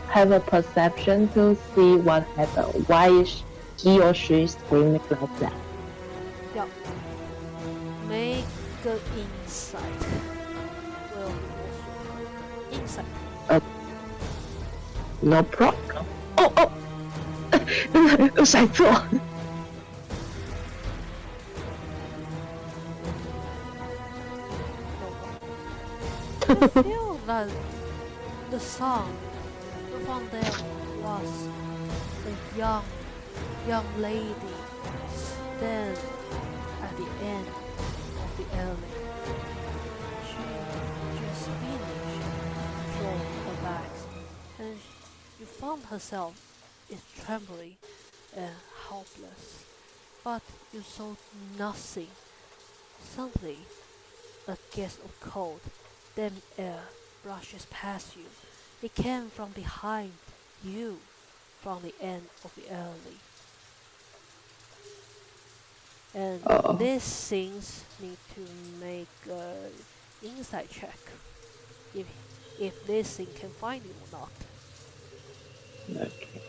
have a perception to see what happened. Why is he or she screaming like that? Yeah. Make an insight. Will also insight. No problem. Oh, 甩错。No problem. You feel that the sound from there was a young lady stand at the end of the alley. She just finished throwing her bags, and you found herself is trembling and helpless. But you saw nothing. Suddenly, a gust of cold, damp air brushes past you. It came from behind you, from the end of the alley. And Oh, these things need to make an insight check if this thing can find you or not. okay.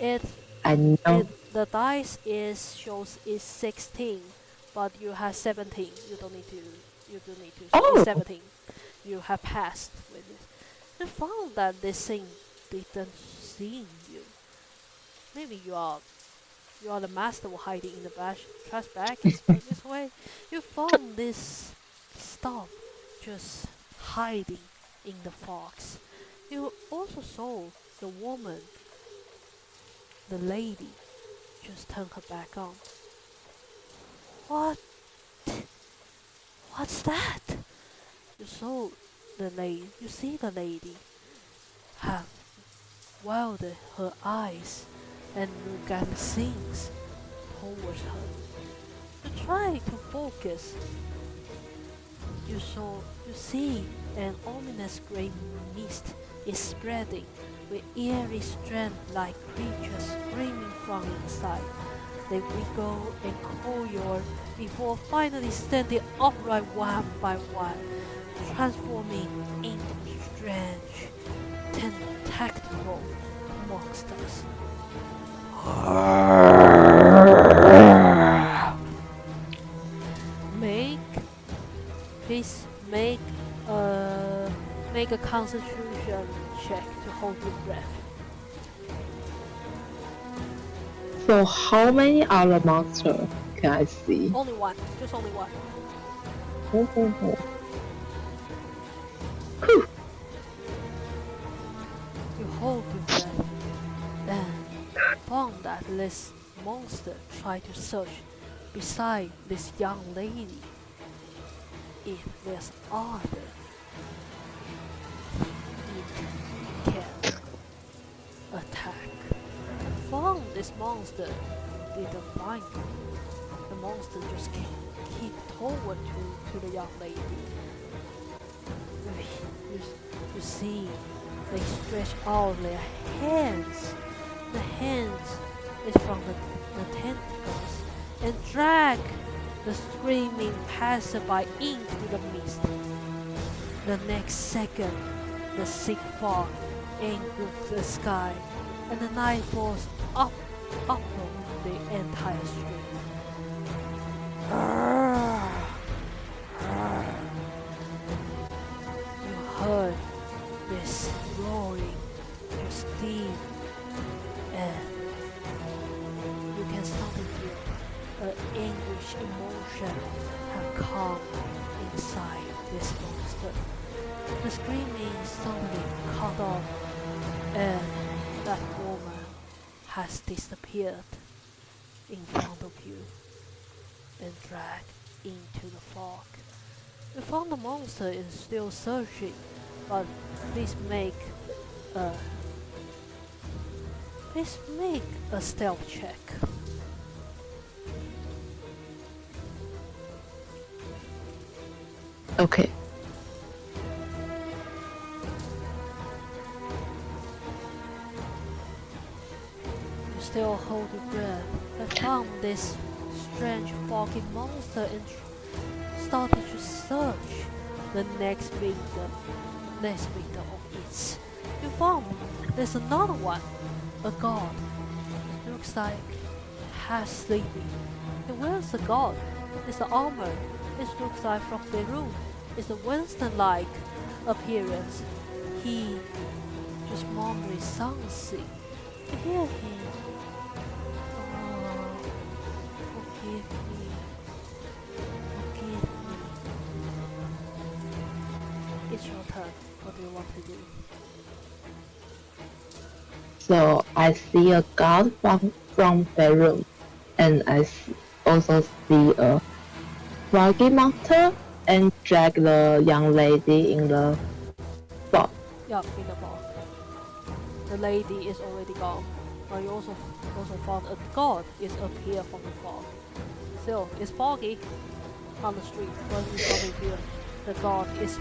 It I know. the dice is shows is 16, but you have 17. You don't need to. You don't need to. So it's Oh, 17. You have passed with it. You found that this thing didn't see you. Maybe you are the master of hiding in the trash bags, but this way you found this stuff just hiding in the fox. You also saw the woman, the lady, just turn her back on. What? What's that? You saw the lady. You see the lady have wilded her eyes and look at things towards her. You try to focus. You see an ominous grey mist is spreading with eerie strand-like creatures screaming from inside. They wiggle and coil before finally standing upright one by one, transforming into strange, tentactile monsters. Make, please make a concentration check to hold your breath. so how many other monsters can I see? Only one, just only one. Oh. You hold your breath and found that this monster tried to search beside this young lady. If there's other, it can attack. Found this monster didn't find you. The monster just keep toward to the young lady. You see, they stretch out their hands. The hands is from the tentacles and drag the screaming passerby into the mist. The next second, the thick fog engulfs the sky, and the night falls up on the entire street. You heard this roaring just deep, and you can suddenly feel an anguish emotion have come inside this monster. The screaming suddenly cut off, and that woman has disappeared in front of you. and drag into the fog. You found the monster is still searching, but please make a please make a stealth check. Okay. You still hold your breath. I found this strange foggy monster and started to search the next victim of its. You found there's another one, a god. It looks like half sleeping. And where's the god? It's the armor. It looks like from the room. It's a Winston-like appearance. He just mumbles something. You hear him. Oh, forgive me. Forgive me. It's your turn. What do you want to do? So I see a god from the room, and also see a froggy monster and drag the young lady in the fog. Yeah, in the fog. The lady is already gone. But you also found a god is appear from the fog. Still, it's foggy on the street, but you probably feel the god is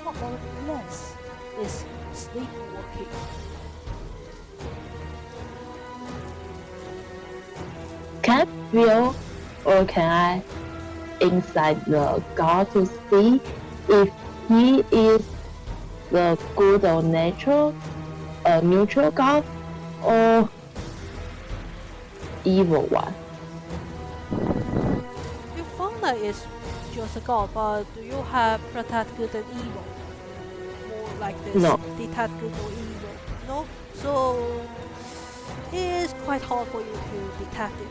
more or less is sleepwalking. Can I feel or can I inside the god to see if he is the good or neutral god or evil one? You found that it's just a god, but do you have protect good and evil? More like this, No. detect good or evil? No? So it is quite hard for you to detect it.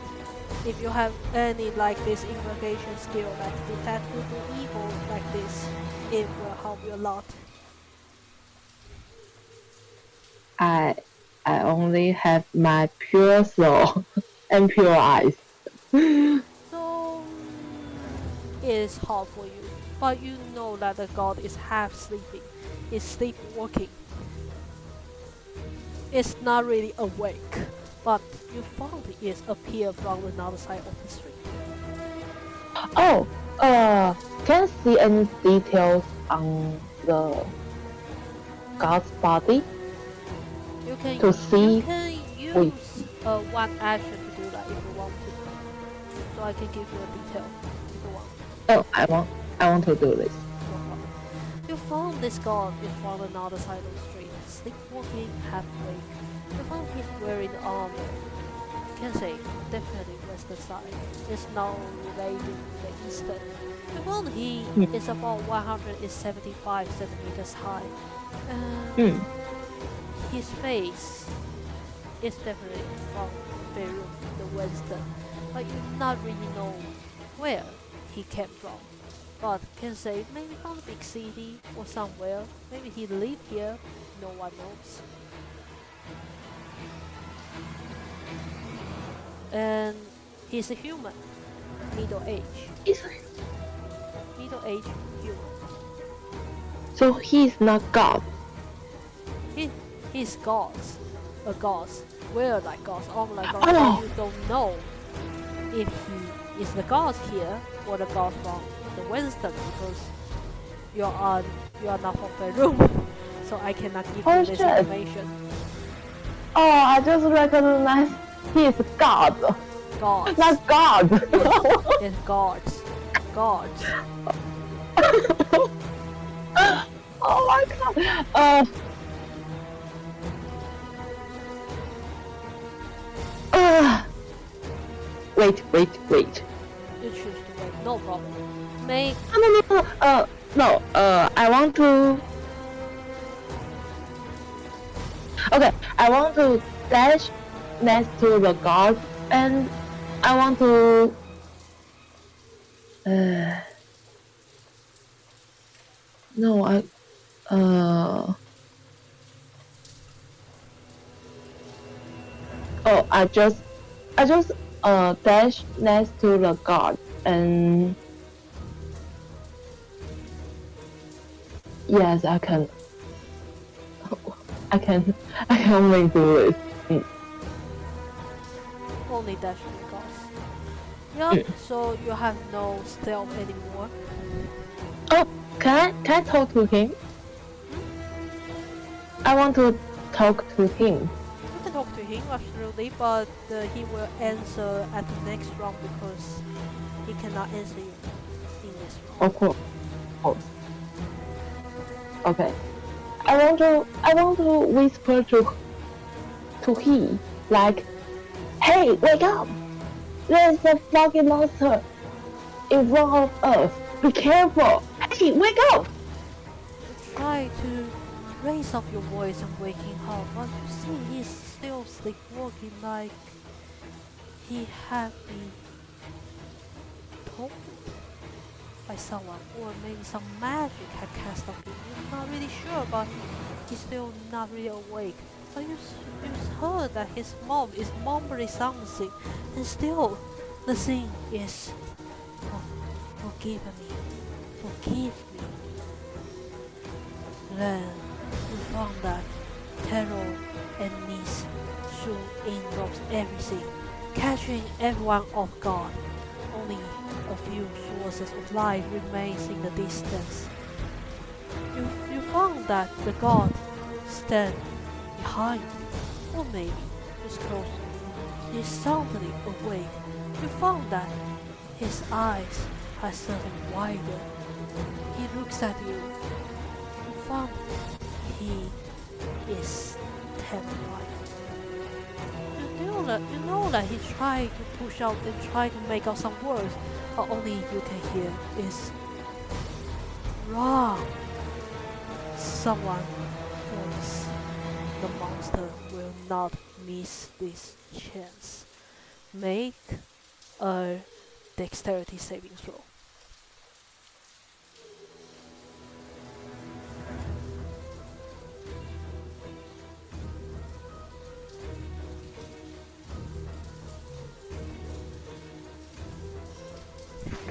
If you have any like this invocation skill, like detect good or evil, like this, it will help you a lot. I only have my pure soul and pure eyes. So it is hard for you, but you know that the god is half sleeping, is sleepwalking. It's not really awake, but you found it appear from another side of the street. Oh, can I see any details on the god's body You can to see? use one action to do that if you want to. So I can give you a detail if you want. Oh, I want to do this. No problem. You found this god is from another side of the street, sleepwalking, half awake. You found he's wearing armor. You can say definitely western side. It's now related to the eastern. You found he is about 175 centimeters high. Hmm. His face is definitely from Peru, the western, but you not really know where he came from. But can say maybe from a big city or somewhere. Maybe he lived here. No one knows. And he's a human, middle age, middle age human. So he's not God. He's gods, a gods, weird like gods, almost like gods. Oh. But you don't know if he is the gods here or the gods from the Winston because you are not from Peru, so I cannot give you this shit. information. Oh, I just recognize he's God. Gods, Not God. it's gods, gods. Oh my god. Wait. You choose to wait, no problem. Make No. I want to. Okay, I want to dash next to the guard, and I want to. No, Oh, I just dash next to the guard And yes, I can. I can. I can only do it. Only dashing ghost. Yup, so you have no stealth anymore. Oh, can I talk to him? I want to talk to him. You can talk to him absolutely, but he will answer at the next round because he cannot answer you in this round. Of course. Okay. I want to whisper to he like, hey, wake up! There's a fucking monster in front of us. Be careful! Hey, wake up! Try to raise up your voice and wake him up, but you see he's still sleepwalking like he had been told by someone, or maybe some magic had cast on him. You're not really sure, but he's still not really awake. But you heard that his mom is mumbling something, and still the thing is, forgive me, forgive me. Then you found that terror and mist soon engulfs everything, catching everyone off guard. Only a few sources of light remains in the distance. You found that the god stand behind you, or maybe just close to you. He's suddenly awake. You found that his eyes are turned wider. He looks at you. You found he is terrified. You know that he tried to push out and try to make out some words, but only you can hear is wrong. Someone knows the monster will not miss this chance. Make a dexterity saving throw.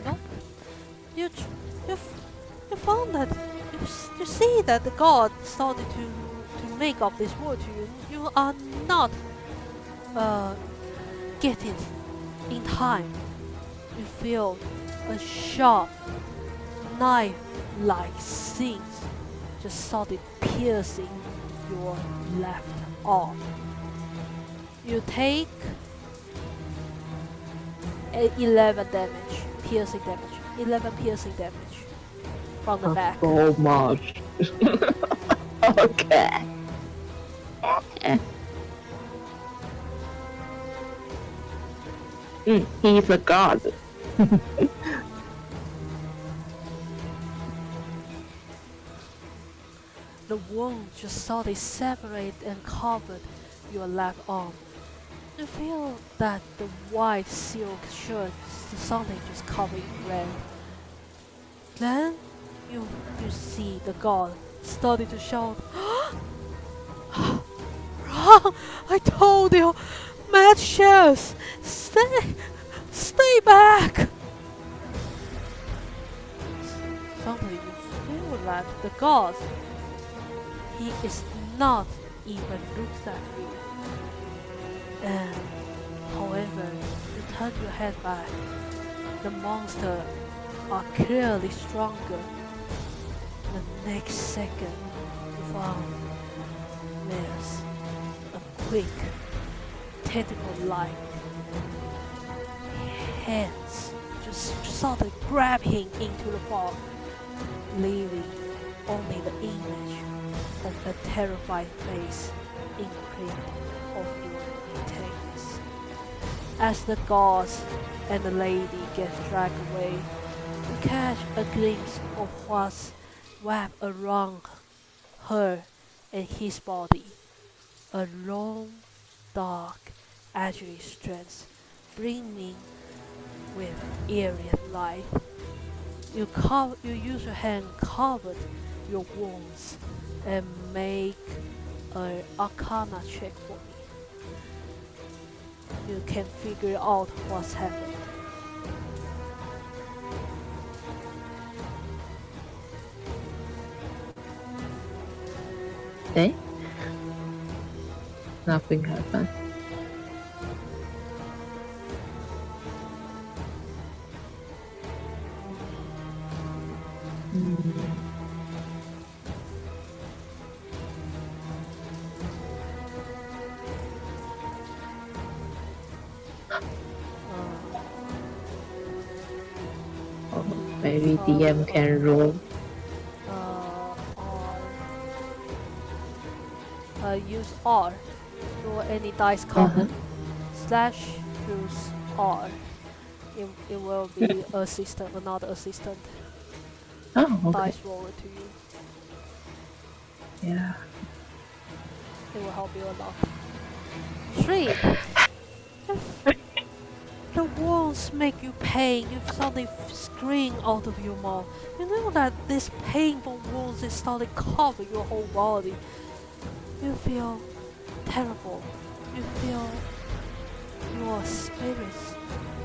No, you you found that you see that the god started to make up this word to you. You are not get it in time. You feel a sharp knife-like thing just started piercing your left arm. You take 11 damage, piercing damage. 11 piercing damage from the back. So much. Okay. He's a god. The wound just started separate and covered your left arm. You feel that the white silk shirt suddenly just covered in red. Then you see the god started to shout, "Wrong! I told you, mad shells, stay back!" Suddenly you feel that the god, he is not even looks at you. And however, you turn your head back, the monster are clearly stronger. The next second, you found there's a quick, tentacle-like hands just sort of grab him into the fog, leaving only the image of the terrified face imprint of your antagonist. As the gods and the lady get dragged away, you catch a glimpse of what's wrapped around her and his body. A long, dark, agile strands brimming with eerie light. You use your hand covered your wounds and make an Arcana check for me. You can figure out what's happened. say? Nothing happened. Oh, maybe DM can roll. Use R. Roll any dice common. Slash choose R. It will be assistant, another assistant. Oh, okay. Dice roller to you. Yeah. It will help you a lot. 3. The wounds make you pain. You suddenly scream out of your mouth. You know that this painful wounds is starting to cover your whole body. You feel terrible. You feel your spirits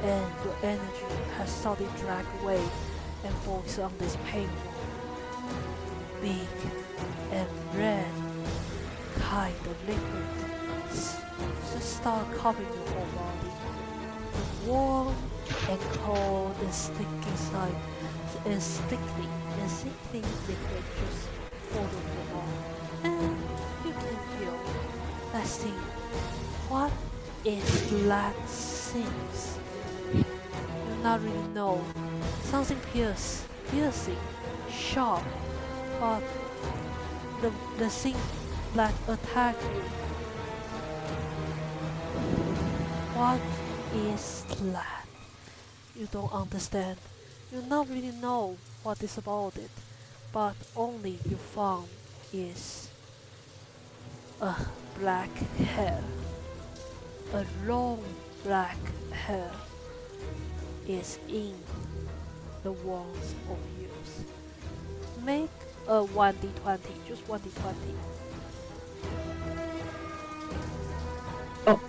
and your energy has started to drag away and focus on this painful, big and red kind of liquid. Just start covering your whole body. The warm and cold and sticky liquid just fall on your arm, and you can feel that thing. What is that things? You not really know. Something piercing, sharp, but the thing that attack you. What is that? You don't understand. You not really know what is about it, but only you found is a black hair. A long black hair is in the walls of yours. Make a 1d20, just 1d20. Oh.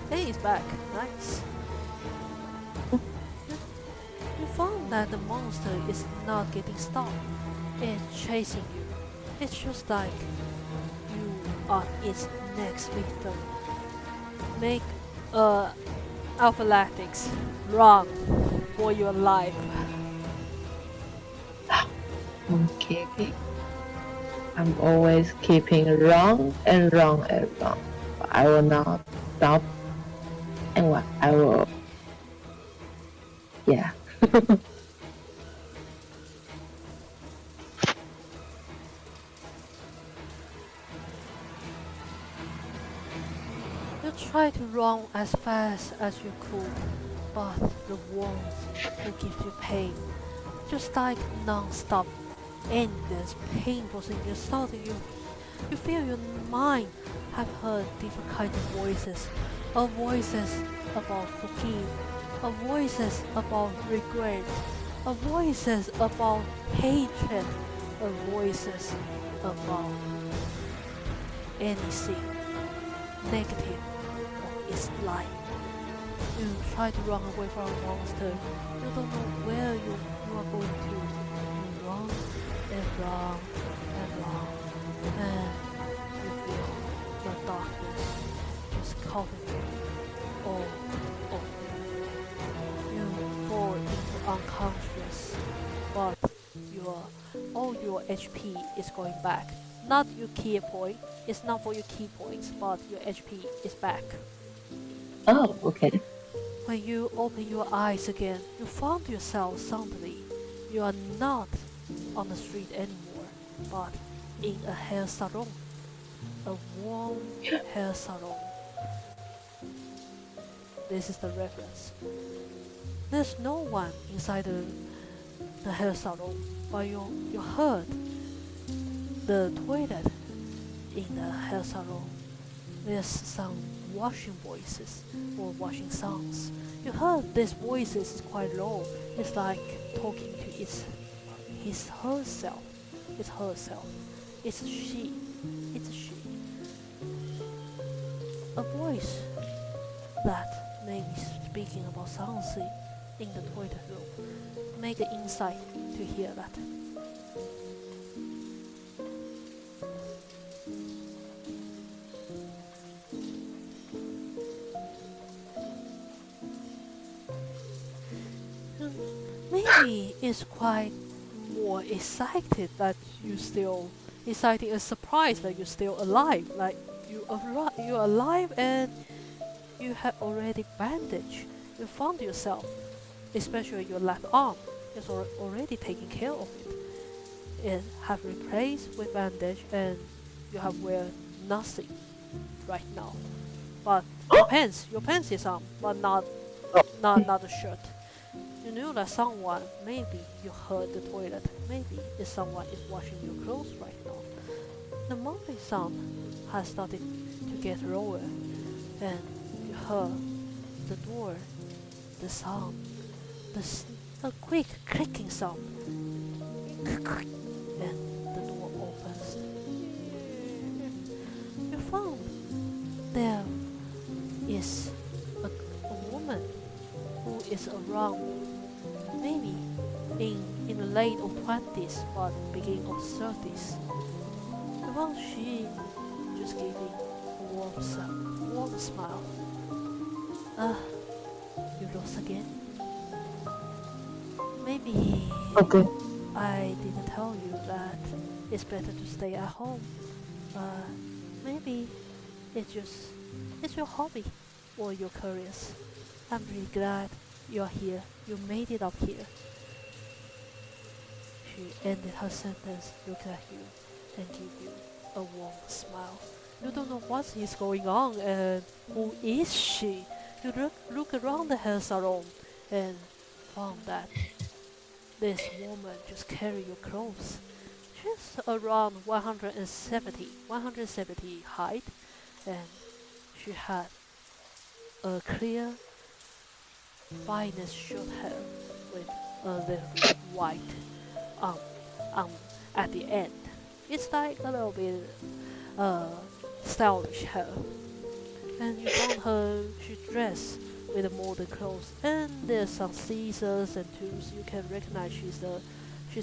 Hey, he's back. Nice. You found that the monster is not getting stopped. It's chasing you. It's just like you are its next victim. Make athletics. Run for your life. Okay. I'm always keeping wrong and wrong and wrong. But I will not stop. And what I will. Yeah. You try to run as fast as you could, but the wounds will give you pain. Just like non-stop, endless, painful thing. You feel your mind have heard different kinds of voices. Voices about forgive, voices about regret, voices about hatred, voices about anything negative of its life. You try to run away from a monster. You don't know where you are going to. You run and run and run, and you feel the darkness just covering you all over. You fall into unconscious, but all your HP is going back. Not your key point. It's not for your key points, but your HP is back. Oh, okay. When you open your eyes again, you found yourself suddenly. You are not on the street anymore, but in a hair salon. A warm hair salon. This is the reference. There's no one inside the hair salon, but you heard the toilet in the hair salon. There's some washing voices or washing sounds. You heard these voices is quite low. It's like talking to herself. It's herself. It's she. It's she. A voice that maybe speaking about something in the toilet room. Make an insight to hear that. Maybe it's quite more excited that you still exciting and surprised that you're still alive. Like you're alive and you have already bandaged. You found yourself, especially your left arm, is already taken care of it. It have replaced with bandage and you have wear nothing right now. But your pants is on, but not the shirt. You knew that someone, maybe you heard the toilet, maybe if someone is washing your clothes right now. The moment sound has started to get lower, and you heard the door, the sound, a quick clicking sound, and the door opens. You found there is a woman who is around, maybe in the late of 20s but beginning of 30s. The one she just giving a warm smile. Ah, you lost again? Maybe Okay. I didn't tell you that it's better to stay at home. Maybe it's your hobby or your careers. I'm really glad you're here. You made it up here. She ended her sentence, looked at you, and gave you a warm smile. You don't know what is going on and who is she. You look around the hair salon and found that this woman just carry your clothes. She's around 170 height, and she had a clear, finest short hair with a little white um, um at the end. It's like a little bit stylish hair. And you found her, she dressed with the modern clothes, and there's some scissors and tools. You can recognize she's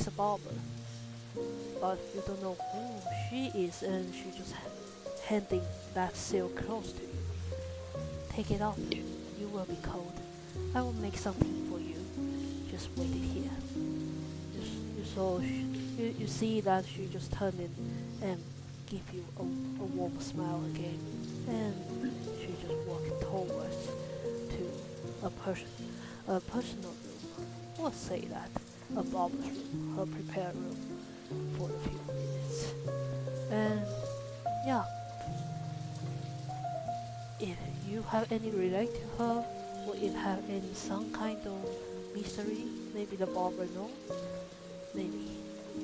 a barber, but you don't know who she is, and she just handing that silk clothes to you. Take it off. You will be cold. I will make something for you. Just wait it here. You see that she just turned in and give you a warm smile again, and she just walked towards to a personal room, or say that a barber's room, her prepared room for a few minutes. And yeah, if you have any relate to her, or if have any some kind of mystery, maybe the barber know, maybe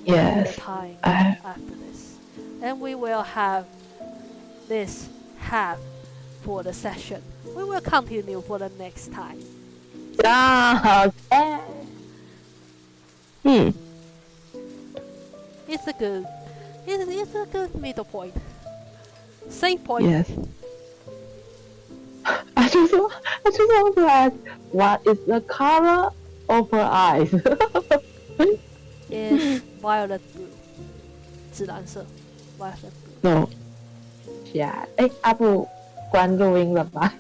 the Yes. time I after this. And we will have this half for the session. We will continue for the next time. yeah. Okay. Hmm. It's a good middle point. Same point. Yes. I just want to ask, what is the color of her eyes? Is violet blue. 紫蓝色 violet blue. no. 呀，哎，阿布关录音了吧？